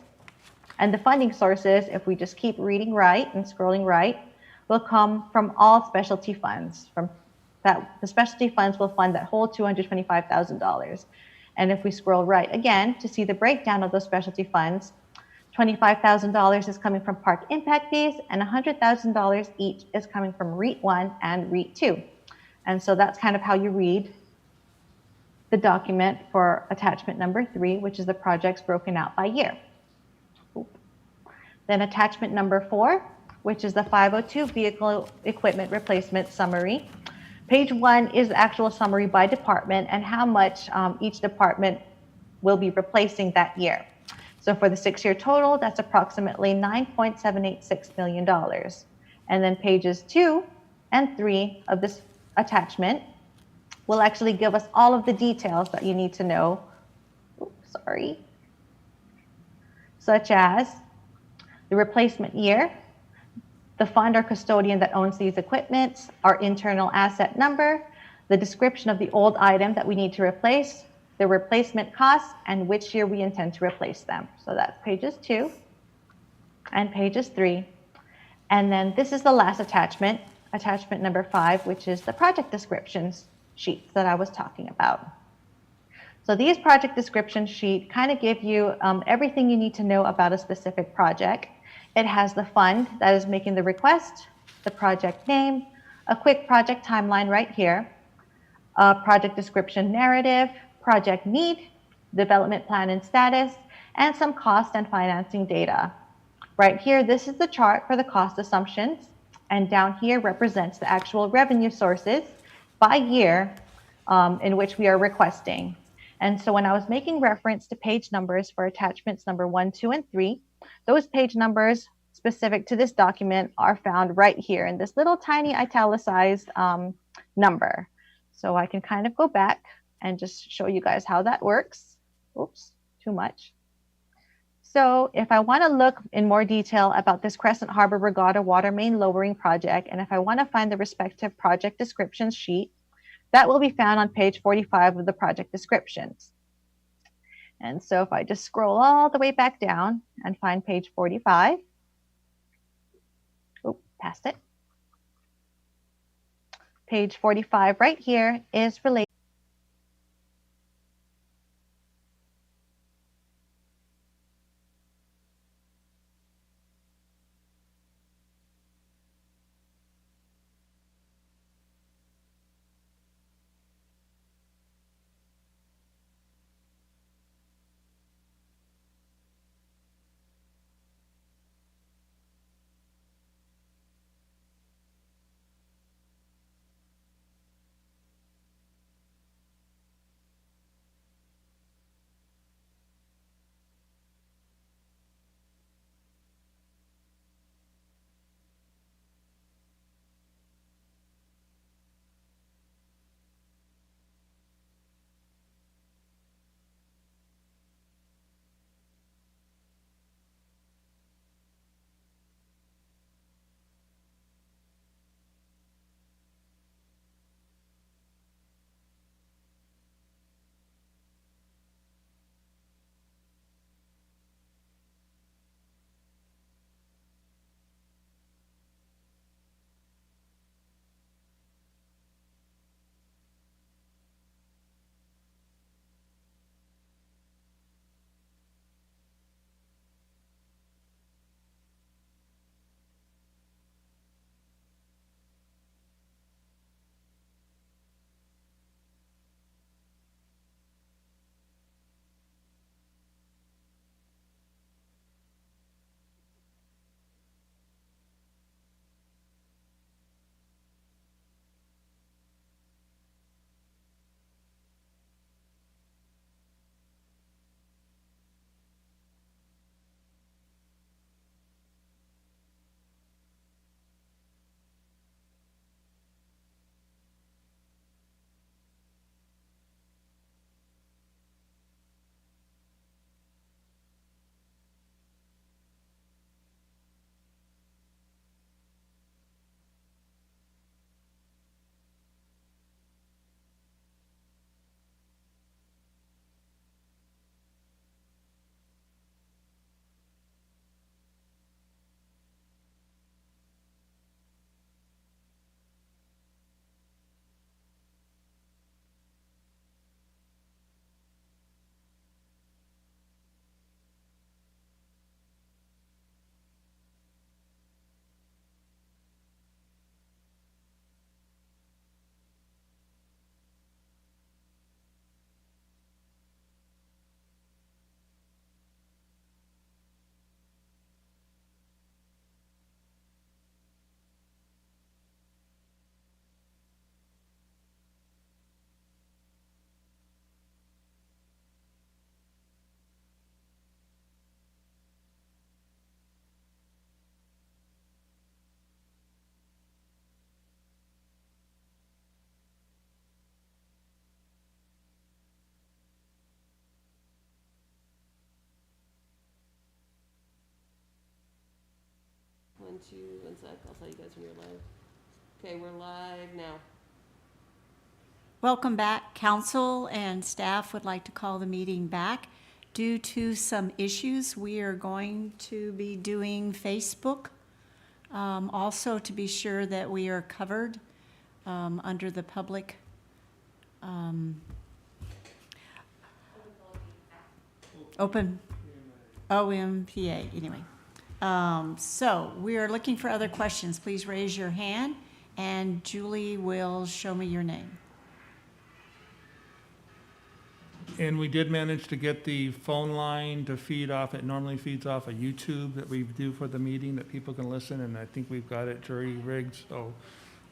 And the funding sources, if we just keep reading right and scrolling right, will come from all specialty funds. From that, the specialty funds will fund that whole $225,000. And if we scroll right again to see the breakdown of those specialty funds, $25,000 is coming from park impact fees, and $100,000 each is coming from REIT 1 and REIT 2. And so that's kind of how you read the document for attachment number 3, which is the projects broken out by year. Then attachment number 4, which is the 502 vehicle equipment replacement summary. Page 1 is the actual summary by department and how much each department will be replacing that year. So for the 6-year total, that's approximately $9.786 million. And then pages 2 and 3 of this attachment will actually give us all of the details that you need to know, such as the replacement year, the fund or custodian that owns these equipments, our internal asset number, the description of the old item that we need to replace, the replacement costs, and which year we intend to replace them. So that's pages 2 and pages 3. And then this is the last attachment, attachment number 5, which is the project descriptions sheets that I was talking about. So these project description sheet kind of give you everything you need to know about a specific project. It has the fund that is making the request, the project name, a quick project timeline right here, a project description narrative, project need, development plan and status, and some cost and financing data. Right here, this is the chart for the cost assumptions, and down here represents the actual revenue sources by year in which we are requesting. And so when I was making reference to page numbers for attachments number 1, 2, and 3, those page numbers specific to this document are found right here in this little tiny italicized number. So I can kind of go back and just show you guys how that works. Oops, too much. So if I want to look in more detail about this Crescent Harbor Regatta water main lowering project, and if I want to find the respective project descriptions sheet, that will be found on page 45 of the project descriptions. And so if I just scroll all the way back down and find page 45, oh, past it. Page 45 right here is related. One sec, I'll tell you guys when you're live. Okay, we're live now. Welcome back. Council and staff would like to call the meeting back. Due to some issues, we are going to be doing Facebook. Also, to be sure that we are covered under the public. Open OMPA, anyway. So we are looking for other questions. Please raise your hand and Julie will show me your name. And we did manage to get the phone line to feed off, it normally feeds off of YouTube that we do for the meeting that people can listen, and I think we've got it jury-rigged, so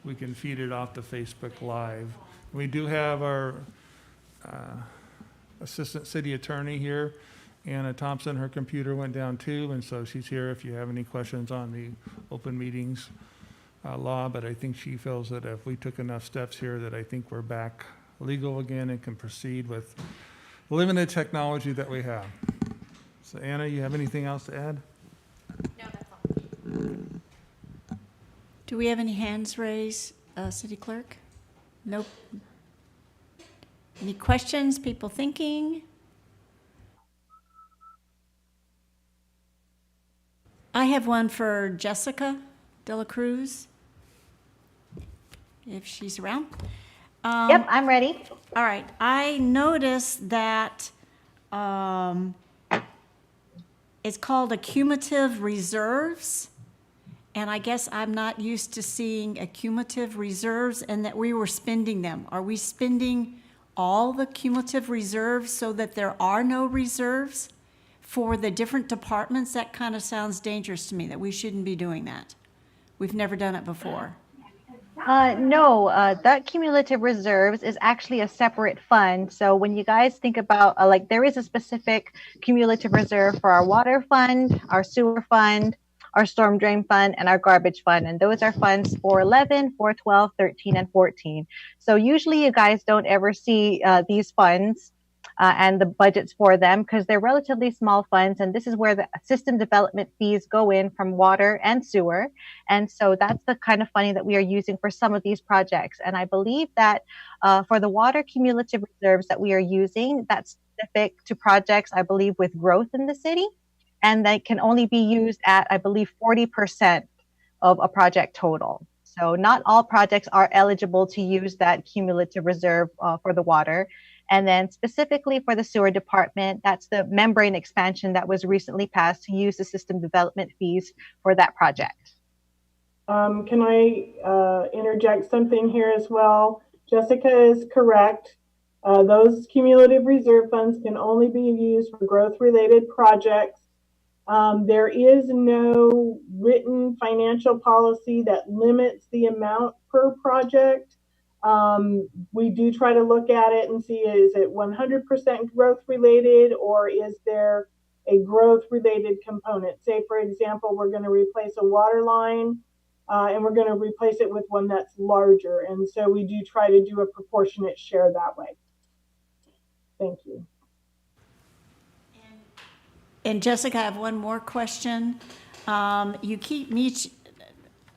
we can feed it off to Facebook Live. We do have our Assistant City Attorney here, Anna Thompson, her computer went down too, and so she's here if you have any questions on the open meetings law, but I think she feels that if we took enough steps here that I think we're back legal again and can proceed with limited technology that we have. So Anna, you have anything else to add? No, that's all. Do we have any hands raised, City Clerk? Nope. Any questions, people thinking? I have one for Jessica De La Cruz, if she's around. Yep, I'm ready. All right, I noticed that it's called accumulative reserves, and I guess I'm not used to seeing accumulative reserves and that we were spending them. Are we spending all the cumulative reserves so that there are no reserves for the different departments? That kind of sounds dangerous to me, that we shouldn't be doing that. We've never done it before. No, that cumulative reserves is actually a separate fund. So when you guys think about, like, there is a specific cumulative reserve for our water fund, our sewer fund, our storm drain fund, and our garbage fund. And those are funds for 11, for 12, 13, and 14. So usually you guys don't ever see these funds and the budgets for them because they're relatively small funds. And this is where the system development fees go in from water and sewer. And so that's the kind of funding that we are using for some of these projects. And I believe that for the water cumulative reserves that we are using, that's specific to projects, I believe, with growth in the city. And they can only be used at, I believe, 40% of a project total. So not all projects are eligible to use that cumulative reserve for the water. And then specifically for the sewer department, that's the membrane expansion that was recently passed to use the system development fees for that project. Can I interject something here as well? Jessica is correct. Those cumulative reserve funds can only be used for growth-related projects. There is no written financial policy that limits the amount per project. We do try to look at it and see, is it 100% growth related, or is there a growth related component? Say, for example, we're going to replace a water line and we're going to replace it with one that's larger. And so we do try to do a proportionate share that way. Thank you. And Jessica, I have one more question. You keep me,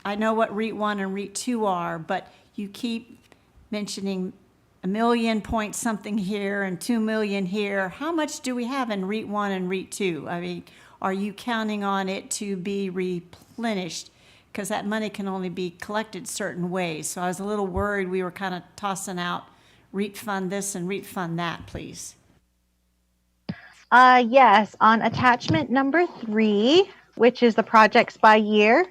I know what REIT 1 and REIT 2 are, but you keep mentioning $1 million point something here and $2 million here. How much do we have in REIT 1 and REIT 2? I mean, are you counting on it to be replenished? Because that money can only be collected certain ways. So I was a little worried we were kind of tossing out REIT fund this and REIT fund that, please. Yes, on attachment number 3, which is the projects by year,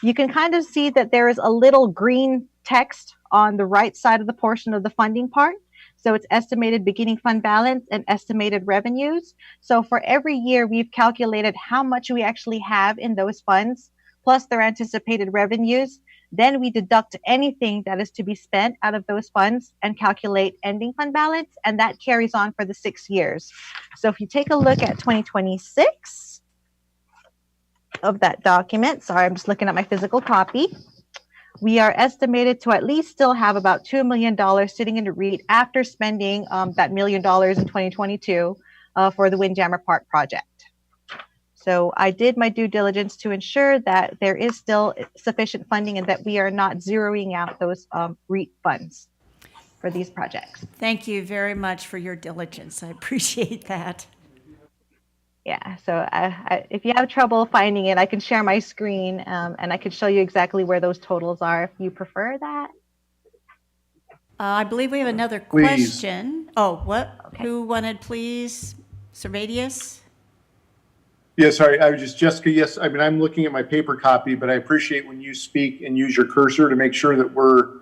you can kind of see that there is a little green text on the right side of the portion of the funding part. So it's estimated beginning fund balance and estimated revenues. So for every year, we've calculated how much we actually have in those funds, plus their anticipated revenues. Then we deduct anything that is to be spent out of those funds and calculate ending fund balance, and that carries on for the 6 years. So if you take a look at 2026 of that document, sorry, I'm just looking at my physical copy, we are estimated to at least still have about $2 million sitting in the REIT after spending that $1 million in 2022 for the Windjammer Park project. So I did my due diligence to ensure that there is still sufficient funding and that we are not zeroing out those REIT funds for these projects. Thank you very much for your diligence. I appreciate that. Yeah, so if you have trouble finding it, I can share my screen and I can show you exactly where those totals are if you prefer that. I believe we have another question. Oh, what? Okay. Who wanted, please? Servadius? Yeah, sorry, I was just, Jessica, yes, I mean, I'm looking at my paper copy, but I appreciate when you speak and use your cursor to make sure that we're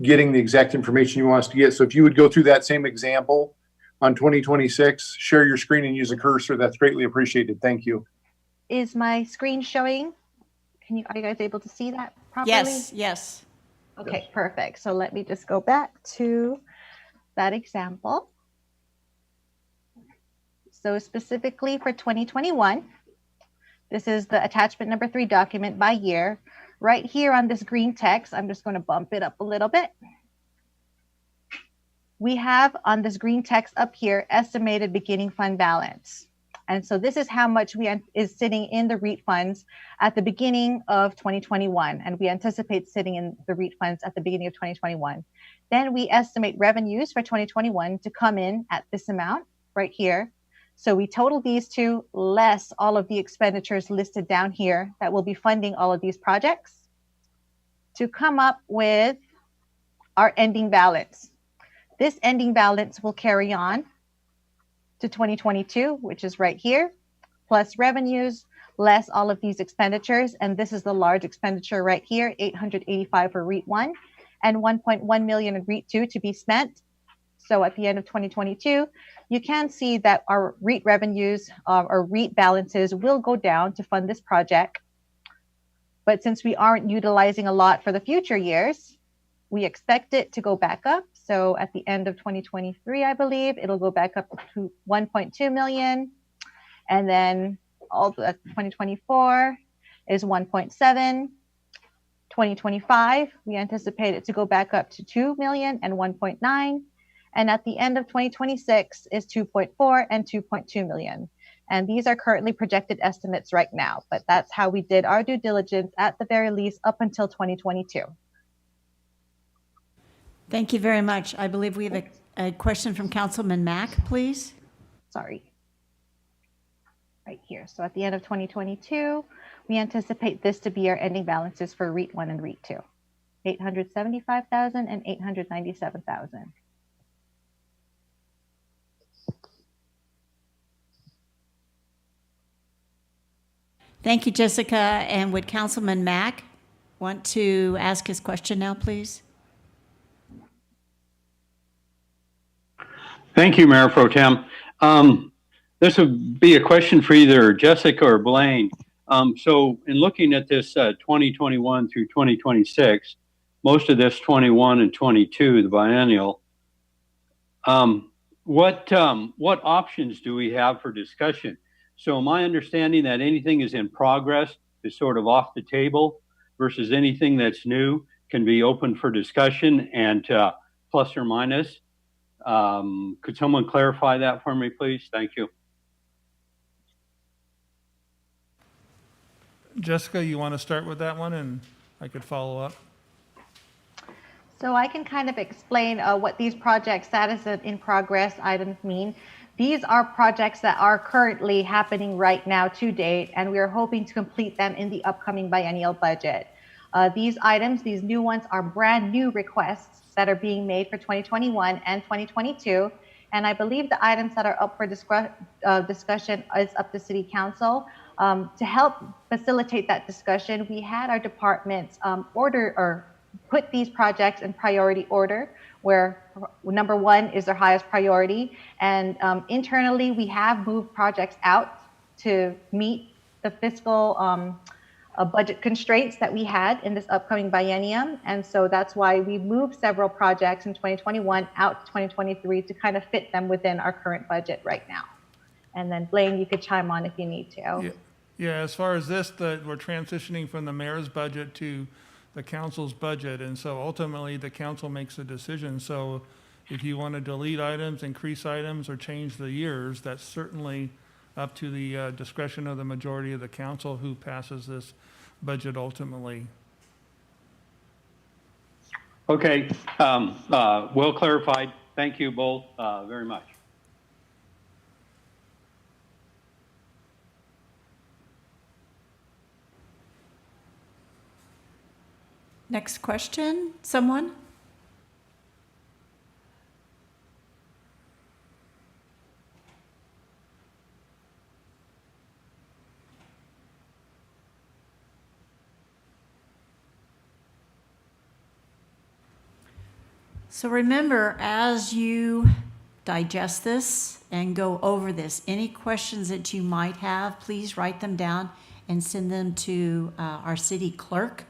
getting the exact information you want us to get. So if you would go through that same example on 2026, share your screen and use a cursor, that's greatly appreciated. Thank you. Is my screen showing? Are you guys able to see that properly? Yes, yes. Okay, perfect. So let me just go back to that example. So specifically for 2021, this is the attachment number 3 document by year. Right here on this green text, I'm just going to bump it up a little bit. We have on this green text up here, estimated beginning fund balance. And so this is how much is sitting in the REIT funds at the beginning of 2021. And we anticipate sitting in the REIT funds at the beginning of 2021. Then we estimate revenues for 2021 to come in at this amount right here. So we total these two less all of the expenditures listed down here that will be funding all of these projects to come up with our ending balance. This ending balance will carry on to 2022, which is right here, plus revenues, less all of these expenditures. And this is the large expenditure right here, $885 for REIT 1 and $1.1 million in REIT 2 to be spent. So at the end of 2022, you can see that our REIT revenues or REIT balances will go down to fund this project. But since we aren't utilizing a lot for the future years, we expect it to go back up. So at the end of 2023, I believe it'll go back up to 1.2 million. And then all the 2024 is 1.7. 2025, we anticipate it to go back up to 2 million and 1.9. And at the end of 2026 is 2.4 and 2.2 million. And these are currently projected estimates right now, but that's how we did our due diligence at the very least up until 2022. Thank you very much. I believe we have a question from Councilman Mack, please. Sorry. Right here. So at the end of 2022, we anticipate this to be our ending balances for REIT 1 and REIT 2, $875,000 and $897,000. Thank you, Jessica. And would Councilman Mack want to ask his question now, please? Thank you, Mayor Pro Tem. This would be a question for either Jessica or Blaine. So in looking at this 2021 through 2026, most of this 21 and 22, the biennial, what options do we have for discussion? So my understanding that anything is in progress is sort of off the table versus anything that's new can be open for discussion and plus or minus. Could someone clarify that for me, please? Thank you. Jessica, you want to start with that one and I could follow up? So I can kind of explain what these project status of in progress items mean. These are projects that are currently happening right now to date, and we are hoping to complete them in the upcoming biennial budget. These items, these new ones, are brand new requests that are being made for 2021 and 2022. And I believe the items that are up for discussion is up to City Council. To help facilitate that discussion, we had our departments put these projects in priority order, where number 1 is their highest priority. And internally, we have moved projects out to meet the fiscal budget constraints that we had in this upcoming biennium. And so that's why we moved several projects in 2021 out to 2023 to kind of fit them within our current budget right now. And then Blaine, you could chime on if you need to. Yeah, as far as this, we're transitioning from the mayor's budget to the council's budget, and so ultimately the council makes a decision. So if you want to delete items, increase items, or change the years, that's certainly up to the discretion of the majority of the council who passes this budget ultimately. Okay, well clarified. Thank you both very much. Next question, someone? So remember, as you digest this and go over this, any questions that you might have, please write them down and send them to our city clerk.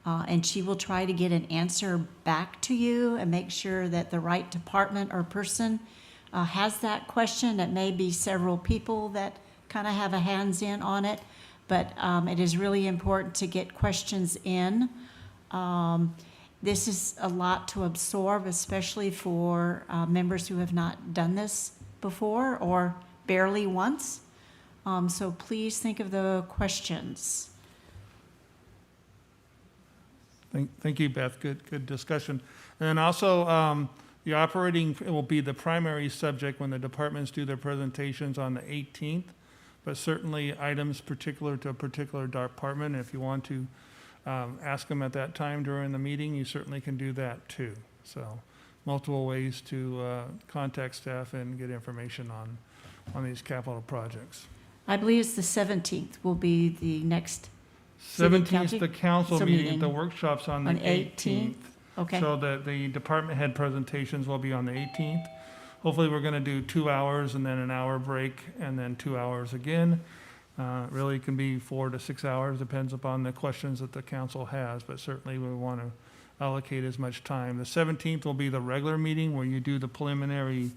And she will try to get an answer back to you and make sure that the right department or person has that question. It may be several people that kind of have a hands in on it, but it is really important to get questions in. This is a lot to absorb, especially for members who have not done this before or barely once. So please think of the questions. Thank you, Beth. Good discussion. And then also, the operating will be the primary subject when the departments do their presentations on the 18th, but certainly items particular to a particular department, if you want to ask them at that time during the meeting, you certainly can do that too. So multiple ways to contact staff and get information on these capital projects. I believe it's the 17th will be the next city 17th, the council meeting, meeting the workshop's on the 18th. Okay. So the department head presentations will be on the 18th. Hopefully, we're going to do 2 hours and then an hour break and then 2 hours again. Really can be 4 to 6 hours, depends upon the questions that the council has, but certainly we want to allocate as much time. The 17th will be the regular meeting where you do the preliminary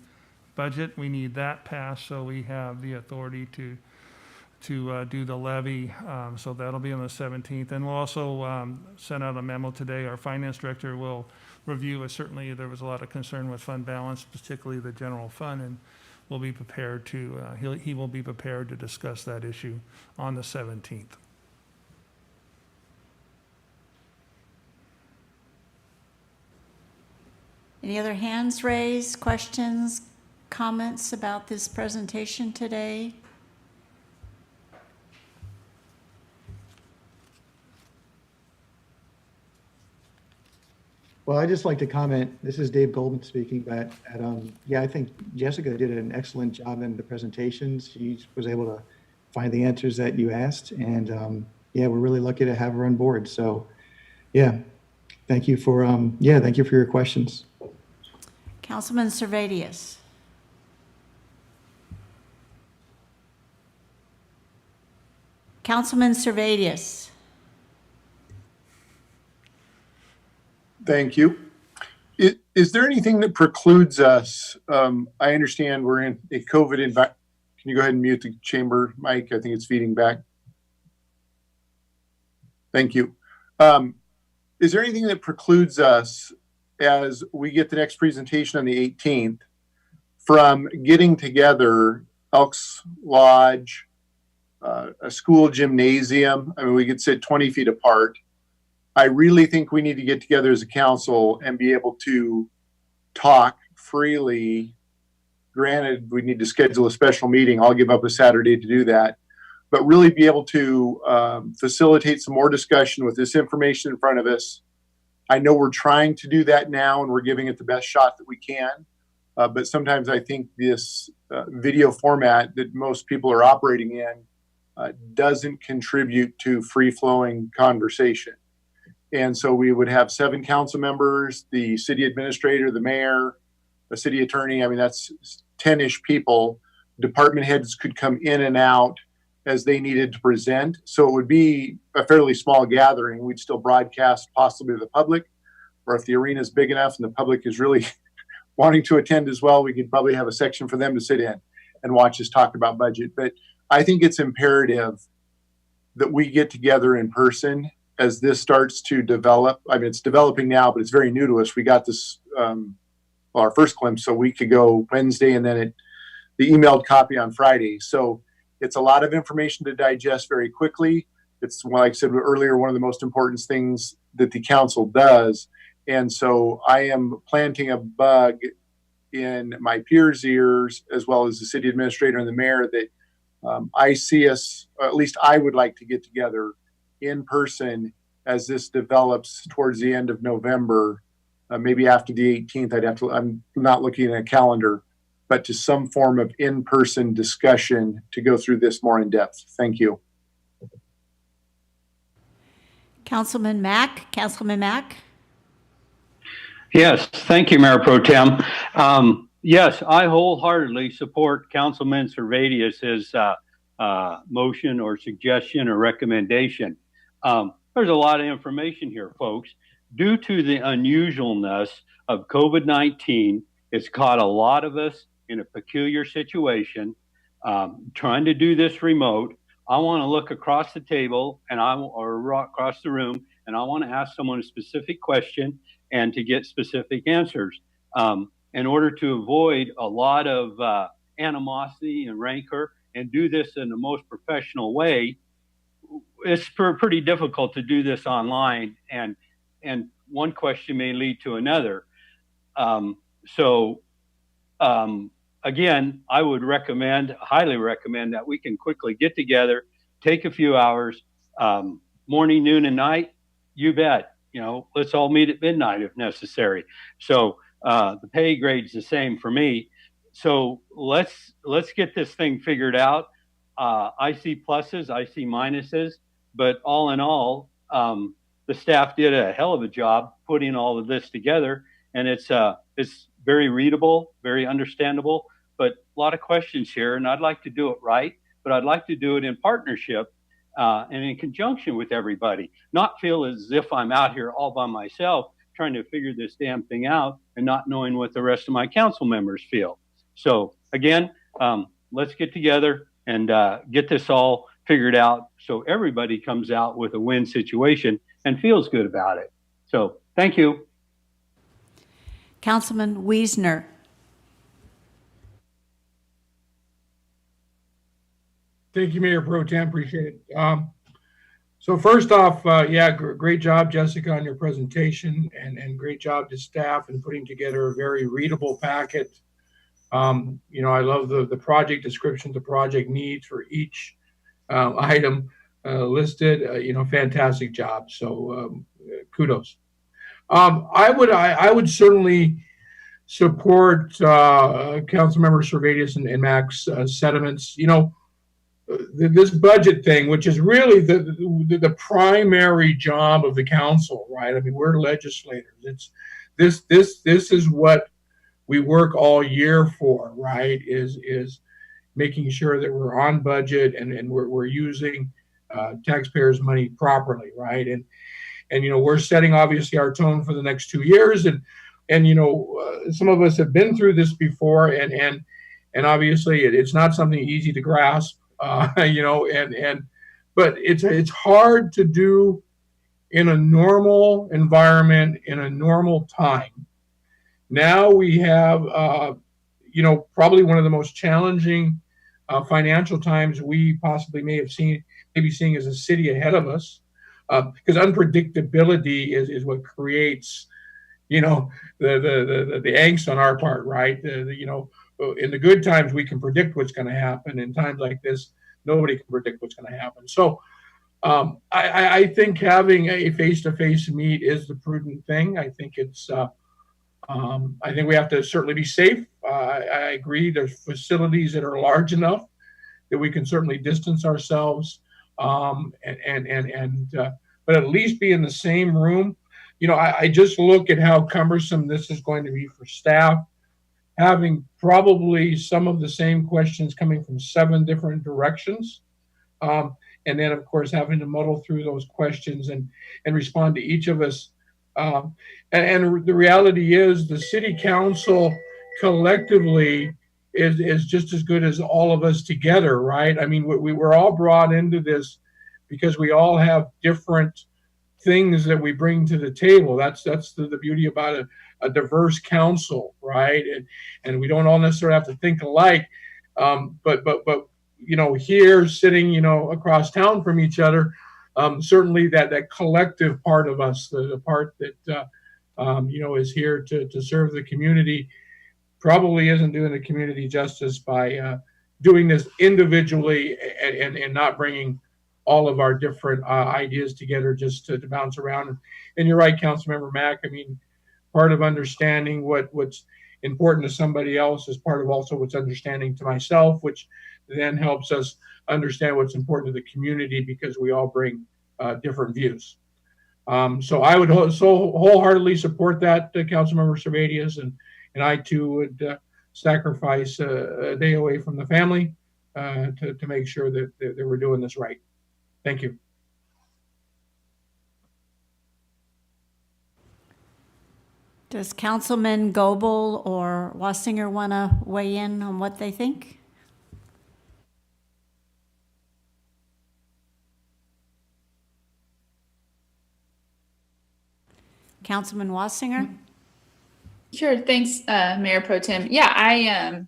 budget. We need that passed so we have the authority to do the levy. So that'll be on the 17th. And we'll also send out a memo today. Our finance director will review it. Certainly there was a lot of concern with fund balance, particularly the general fund, and we'll be prepared to, he will be prepared to discuss that issue on the 17th. Any other hands raised, questions, comments about this presentation today? Well, I'd just like to comment, this is Dave Goldman speaking, but yeah, I think Jessica did an excellent job in the presentations. She was able to find the answers that you asked, and yeah, we're really lucky to have her on board. So yeah, thank you for thank you for your questions. Councilman Servadius. Councilman Servadius. Thank you. Is there anything that precludes us? I understand we're in a COVID environment. Can you go ahead and mute the chamber mic? I think it's feeding back. Thank you. Is there anything that precludes us as we get the next presentation on the 18th from getting together Elks Lodge, a school gymnasium? I mean, we could sit 20 feet apart. I really think we need to get together as a council and be able to talk freely. Granted, we need to schedule a special meeting. I'll give up a Saturday to do that, but really be able to facilitate some more discussion with this information in front of us. I know we're trying to do that now and we're giving it the best shot that we can. But sometimes I think this video format that most people are operating in doesn't contribute to free-flowing conversation. And so we would have 7 council members, the city administrator, the mayor, the city attorney. I mean, that's 10-ish people. Department heads could come in and out as they needed to present. So it would be a fairly small gathering. We'd still broadcast possibly to the public, or if the arena is big enough and the public is really wanting to attend as well, we could probably have a section for them to sit in and watch us talk about budget. But I think it's imperative that we get together in person as this starts to develop. I mean, it's developing now, but it's very new to us. We got this, our first glimpse a week ago, Wednesday, and then the emailed copy on Friday. So it's a lot of information to digest very quickly. It's, like I said earlier, one of the most important things that the council does. And so I am planting a bug in my peers' ears, as well as the city administrator and the mayor, that I see us, or at least I would like to get together in person as this develops towards the end of November, maybe after the 18th. I'm not looking at a calendar, but to some form of in-person discussion to go through this more in depth. Thank you. Councilman Mack. Councilman Mack. Yes, thank you, Mayor Pro Tem. Yes, I wholeheartedly support Councilman Servadius's motion or suggestion or recommendation. There's a lot of information here, folks. Due to the unusualness of COVID-19, it's caught a lot of us in a peculiar situation, trying to do this remote. I want to look across the table or across the room, and I want to ask someone a specific question and to get specific answers. In order to avoid a lot of animosity and rancor and do this in the most professional way, it's pretty difficult to do this online, and one question may lead to another. Again, I would highly recommend that we can quickly get together, take a few hours, morning, noon, and night. You bet. Let's all meet at midnight if necessary. So the pay grade's the same for me. So let's get this thing figured out. I see pluses, I see minuses, but all in all, the staff did a hell of a job putting all of this together, and it's very readable, very understandable, but a lot of questions here, and I'd like to do it right, but I'd like to do it in partnership and in conjunction with everybody, not feel as if I'm out here all by myself trying to figure this damn thing out and not knowing what the rest of my council members feel. So again, let's get together and get this all figured out so everybody comes out with a win situation and feels good about it. So thank you. Councilman Wiesner. Thank you, Mayor Pro Tem. Appreciate it. So first off, great job, Jessica, on your presentation, and great job to staff in putting together a very readable packet. I love the project description, the project needs for each item listed. Fantastic job. So kudos. I would certainly support Councilmember Servatius and Mac's sentiments. This budget thing, which is really the primary job of the council, right? I mean, we're legislators. This is what we work all year for, right? Is making sure that we're on budget and we're using taxpayers' money properly, right? And we're setting obviously our tone for the next 2 years, and some of us have been through this before, and obviously it's not something easy to grasp. But it's hard to do in a normal environment, in a normal time. Now we have, probably one of the most challenging financial times we possibly maybe seeing as a city ahead of us, because unpredictability is what creates, the angst on our part, right? In the good times, we can predict what's going to happen. In times like this, nobody can predict what's going to happen. So I think having a face-to-face meet is the prudent thing. I think I think we have to certainly be safe. I agree. There's facilities that are large enough that we can certainly distance ourselves, but at least be in the same room. I just look at how cumbersome this is going to be for staff, having probably some of the same questions coming from 7 different directions. And then, of course, having to muddle through those questions and respond to each of us. And the reality is the city council collectively is just as good as all of us together, right? I mean, we were all brought into this because we all have different things that we bring to the table. That's the beauty about a diverse council, right? And we don't all necessarily have to think alike, but here sitting across town from each other, certainly that collective part of us, the part that is here to serve the community, probably isn't doing the community justice by doing this individually and not bringing all of our different ideas together just to bounce around. And you're right, Councilmember Mack. I mean, part of understanding what's important to somebody else is part of also what's understanding to myself, which then helps us understand what's important to the community because we all bring different views. So I would wholeheartedly support that, Councilmember Servatius, and I too would sacrifice a day away from the family to make sure that we're doing this right. Thank you. Does Councilman Goebel or Wassinger want to weigh in on what they think? Councilman Wassinger? Sure. Thanks, Mayor Pro Tem. Yeah,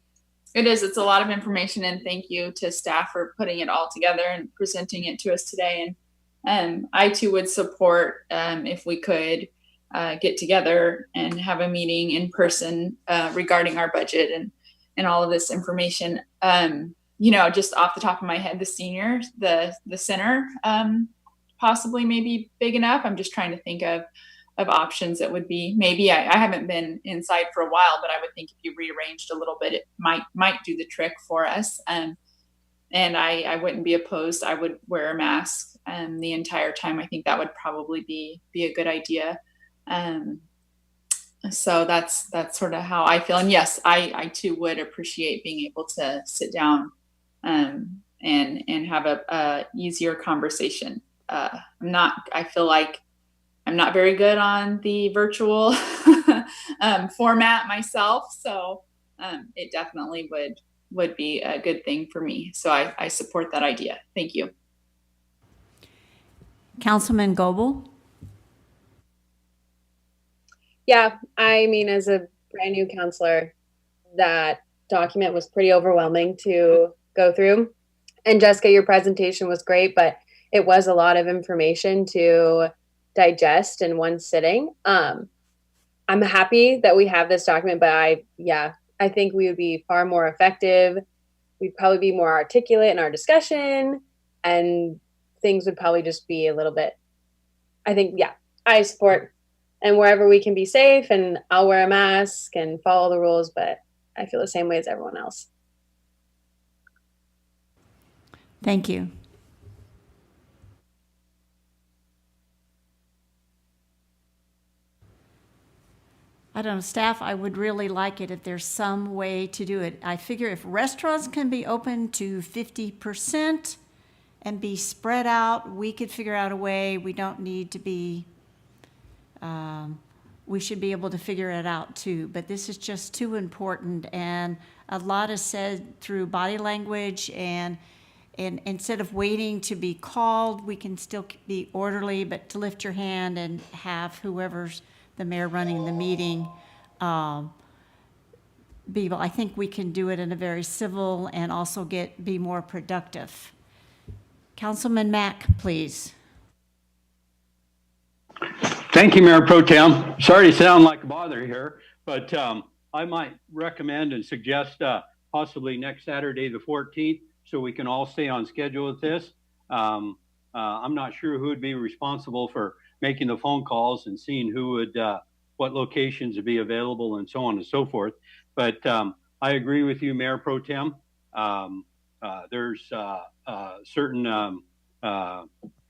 it's a lot of information, and thank you to staff for putting it all together and presenting it to us today. And I too would support if we could get together and have a meeting in person regarding our budget and all of this information. Just off the top of my head, the center possibly maybe big enough. I'm just trying to think of options that would be maybe I haven't been inside for a while, but I would think if you rearranged a little bit, it might do the trick for us. And I wouldn't be opposed. I would wear a mask the entire time. I think that would probably be a good idea. So that's sort of how I feel. And yes, I too would appreciate being able to sit down and have a easier conversation. I feel like I'm not very good on the virtual format myself, so it definitely would be a good thing for me. So I support that idea. Thank you. Councilman Goebel? Yeah, I mean, as a brand new counselor, that document was pretty overwhelming to go through. And Jessica, your presentation was great, but it was a lot of information to digest in one sitting. I'm happy that we have this document, but I think we would be far more effective. We'd probably be more articulate in our discussion, and things would probably just be a little bit, I support, and wherever we can be safe, and I'll wear a mask and follow the rules, but I feel the same way as everyone else. Thank you. I don't know, staff, I would really like it if there's some way to do it. I figure if restaurants can be open to 50% and be spread out, we could figure out a way. We don't need to be, we should be able to figure it out too. But this is just too important, and a lot is said through body language, and instead of waiting to be called, we can still be orderly, but to lift your hand and have whoever's the mayor running the meeting, I think we can do it in a very civil and also be more productive. Councilman Mack, please. Thank you, Mayor Pro Tem. Sorry to sound like a bother here, but I might recommend and suggest possibly next Saturday, the 14th, so we can all stay on schedule with this. I'm not sure who would be responsible for making the phone calls and seeing who would, what locations would be available and so on and so forth. But I agree with you, Mayor Pro Tem. There's certain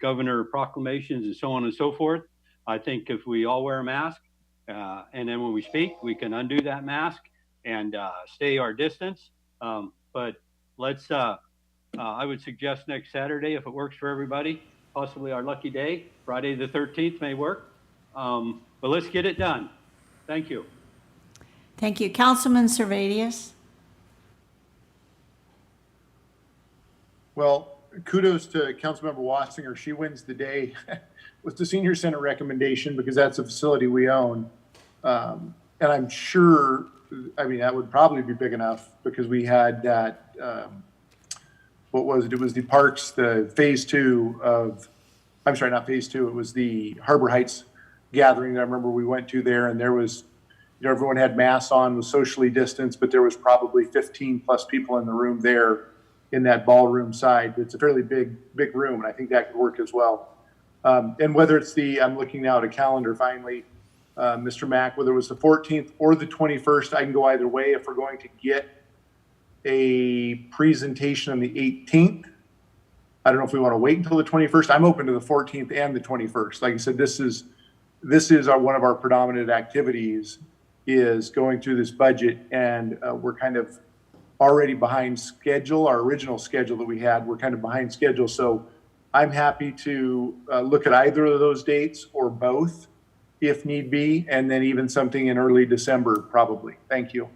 governor proclamations and so on and so forth. I think if we all wear a mask and then when we speak, we can undo that mask and stay our distance. But let's, I would suggest next Saturday, if it works for everybody, possibly our lucky day, Friday the 13th may work. But let's get it done. Thank you. Thank you. Councilman Servadius. Well, kudos to Councilmember Wassinger. She wins the day with the senior center recommendation because that's a facility we own. And I'm sure, that would probably be big enough because we had that, what was it? It was the parks, the phase 2 of, I'm sorry, not phase 2. It was the Harbor Heights gathering that I remember we went to there, and there was, everyone had masks on, was socially distanced, but there was probably 15 plus people in the room there in that ballroom side. It's a fairly big room, and I think that could work as well. And whether it's I'm looking now at a calendar finally, Mr. Mack, whether it was the 14th or the 21st, I can go either way. If we're going to get a presentation on the 18th, I don't know if we want to wait until the 21st. I'm open to the 14th and the 21st. Like I said, this is one of our predominant activities, is going through this budget, and we're kind of already behind schedule. Our original schedule that we had, we're kind of behind schedule. So I'm happy to look at either of those dates or both. if need be, and then even something in early December, probably. Thank you.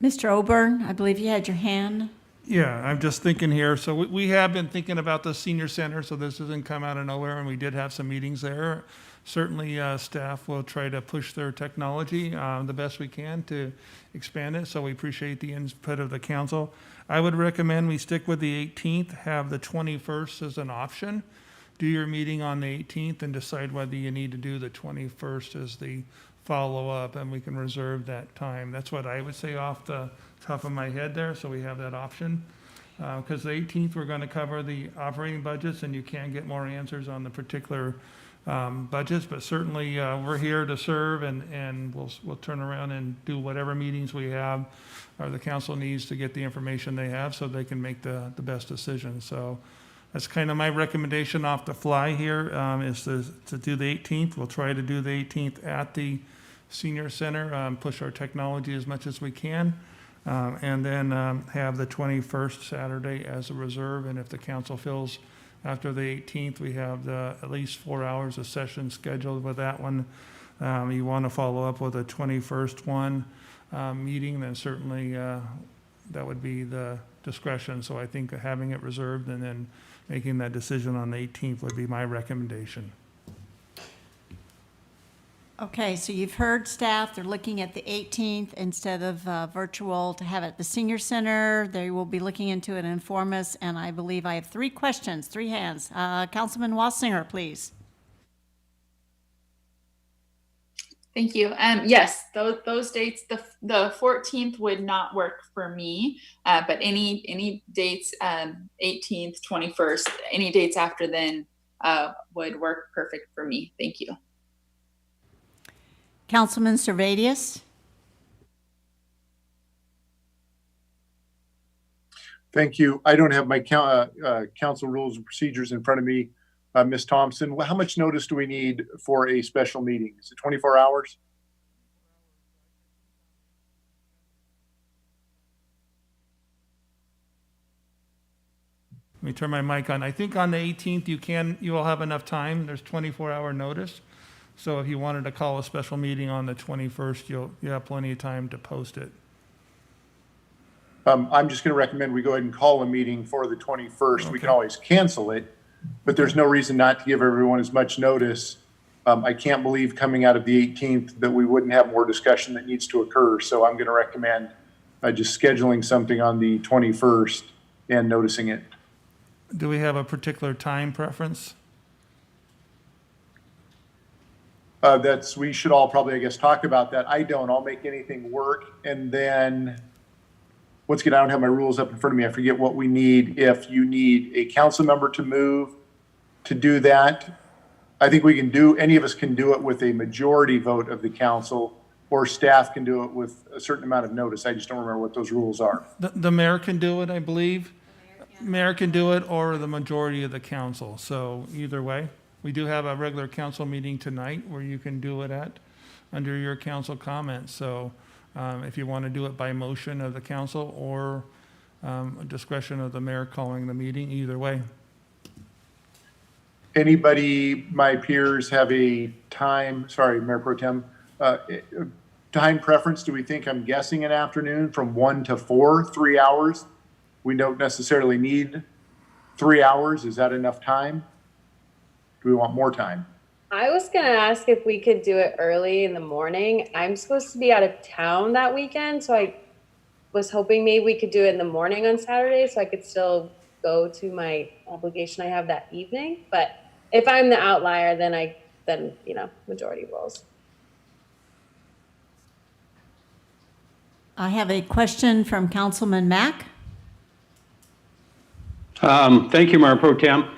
Mr. Oburn, I believe you had your hand. Yeah, I'm just thinking here. So we have been thinking about the senior center, so this doesn't come out of nowhere, and we did have some meetings there. Certainly, staff will try to push their technology the best we can to expand it, so we appreciate the input of the council. I would recommend we stick with the 18th, have the 21st as an option. Do your meeting on the 18th and decide whether you need to do the 21st as the follow-up, and we can reserve that time. That's what I would say off the top of my head there, so we have that option. Because the 18th, we're going to cover the operating budgets, and you can get more answers on the particular budgets, but certainly we're here to serve, and we'll turn around and do whatever meetings we have or the council needs to get the information they have so they can make the best decision. So that's kind of my recommendation off the fly here, is to do the 18th. We'll try to do the 18th at the senior center, push our technology as much as we can, and then have the 21st Saturday as a reserve. And if the council feels after the 18th, we have at least 4 hours of session scheduled with that one, you want to follow up with a 21st one meeting, then certainly that would be the discretion. So I think having it reserved and then making that decision on the 18th would be my recommendation. Okay, so you've heard staff, they're looking at the 18th instead of virtual to have it at the senior center. They will be looking into it and inform us, and I believe I have 3 questions, 3 hands. Councilman Wassinger, please. Thank you. Yes, those dates, the 14th would not work for me, but any dates, 18th, 21st, any dates after then would work perfect for me. Thank you. Councilman Servadius. Thank you. I don't have my council rules and procedures in front of me. Ms. Thompson, how much notice do we need for a special meeting? Is it 24 hours? Let me turn my mic on. I think on the 18th, you will have enough time. There's 24-hour notice. So if you wanted to call a special meeting on the 21st, you have plenty of time to post it. I'm just going to recommend we go ahead and call a meeting for the 21st. Okay. We can always cancel it, but there's no reason not to give everyone as much notice. I can't believe coming out of the 18th that we wouldn't have more discussion that needs to occur. So I'm going to recommend just scheduling something on the 21st and noticing it. Do we have a particular time preference? We should all probably, I guess, talk about that. I don't. I'll make anything work. And then, once again, I don't have my rules up in front of me. I forget what we need. If you need a council member to move to do that, I think we can do, any of us can do it with a majority vote of the council, or staff can do it with a certain amount of notice. I just don't remember what those rules are. The mayor can do it, I believe. Mayor can do it, or the majority of the council. So either way. We do have a regular council meeting tonight where you can do it under your council comments. So if you want to do it by motion of the council or discretion of the mayor calling the meeting, either way. Anybody, my peers, have a time, sorry, Mayor Pro Tem, time preference? Do we think, I'm guessing an afternoon from 1 to 4, 3 hours? We don't necessarily need 3 hours. Is that enough time? Do we want more time? I was going to ask if we could do it early in the morning. I'm supposed to be out of town that weekend, so I was hoping maybe we could do it in the morning on Saturday so I could still go to my obligation I have that evening. But if I'm the outlier, then majority rules. I have a question from Councilman Mack. Thank you, Mayor Pro Tem.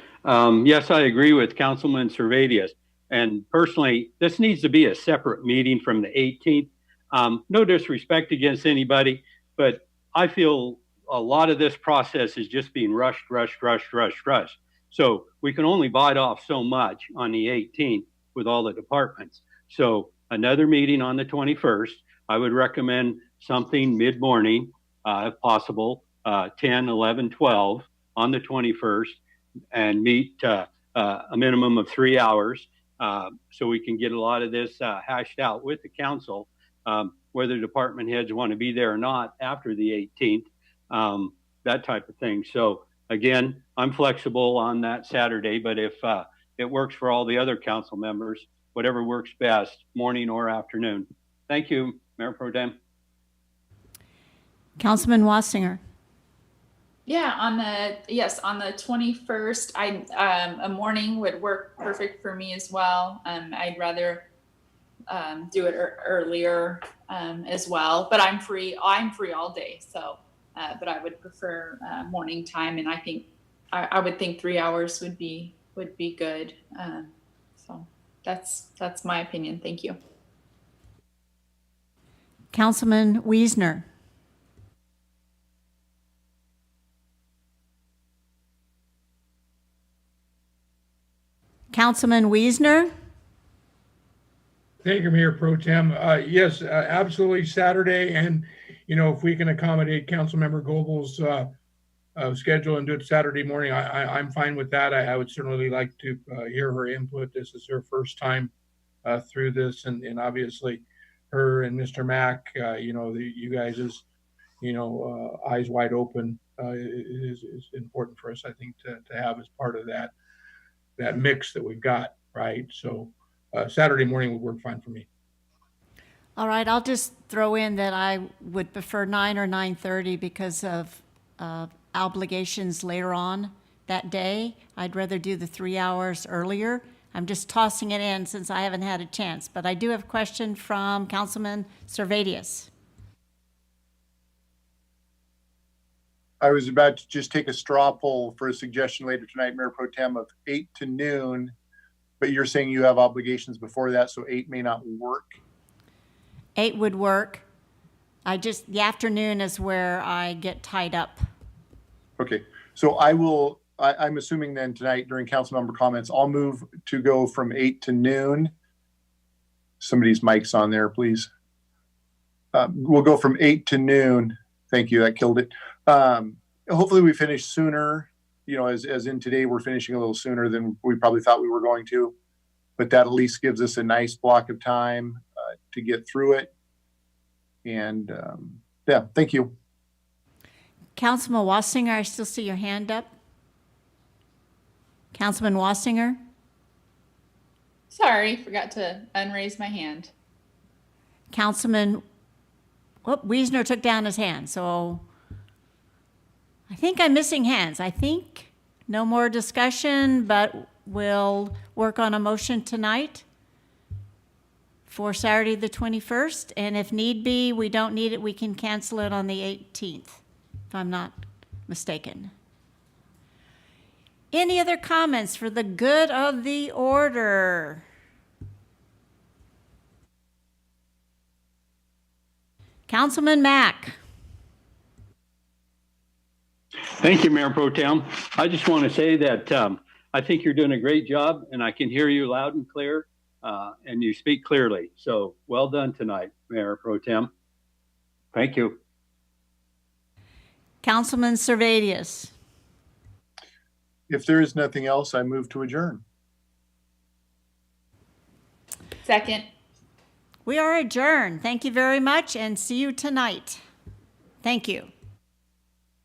Yes, I agree with Councilman Servadius. And personally, this needs to be a separate meeting from the 18th. No disrespect against anybody, but I feel a lot of this process is just being rushed. So we can only bite off so much on the 18th with all the departments. So another meeting on the 21st, I would recommend something mid-morning, if possible, 10, 11, 12 on the 21st, and meet a minimum of 3 hours, so we can get a lot of this hashed out with the council, whether department heads want to be there or not after the 18th, that type of thing. So again, I'm flexible on that Saturday, but if it works for all the other council members, whatever works best, morning or afternoon. Thank you, Mayor Pro Tem. Councilman Wassinger. Yeah, on the 21st, a morning would work perfect for me as well. I'd rather do it earlier as well, but I'm free all day. So, but I would prefer morning time, and I would think 3 hours would be good. So that's my opinion. Thank you. Councilman Wiesner. Councilman Wiesner. Thank you, Mayor Pro Tem. Yes, absolutely Saturday. And, you know, if we can accommodate Councilmember Goebel's schedule and do it Saturday morning, I'm fine with that. I would certainly like to hear her input. This is her first time through this. And obviously her and Mr. Mack, you know, you guys' eyes wide open is important for us, I think, to have as part of that mix that we've got, right? So Saturday morning would work fine for me. All right, I'll just throw in that I would prefer 9 or 9:30 because of obligations later on that day. I'd rather do the 3 hours earlier. I'm just tossing it in since I haven't had a chance, but I do have a question from Councilman Servadius. I was about to just take a straw poll for a suggestion later tonight, Mayor Pro Tem, of 8 to noon, but you're saying you have obligations before that, so 8 may not work. 8 would work. The afternoon is where I get tied up. Okay, so I'm assuming then tonight during council member comments, I'll move to go from 8 to noon. Somebody's mic's on there, please. We'll go from 8 to noon. Thank you, that killed it. Hopefully we finish sooner, you know, as in today, we're finishing a little sooner than we probably thought we were going to, but that at least gives us a nice block of time to get through it. And yeah, thank you. Councilman Wassinger, I still see your hand up. Councilman Wassinger? Sorry, forgot to unraise my hand. Councilman, Wiesner took down his hand, so I think I'm missing hands. I think no more discussion, but we'll work on a motion tonight for Saturday the 21st. And if need be, we don't need it, we can cancel it on the 18th, if I'm not mistaken. Any other comments for the good of the order? Councilman Mack. Thank you, Mayor Pro Tem. I just want to say that I think you're doing a great job, and I can hear you loud and clear, and you speak clearly. So well done tonight, Mayor Pro Tem. Thank you. Councilman Servadius. If there is nothing else, I move to adjourn. Second. We are adjourned. Thank you very much and see you tonight. Thank you.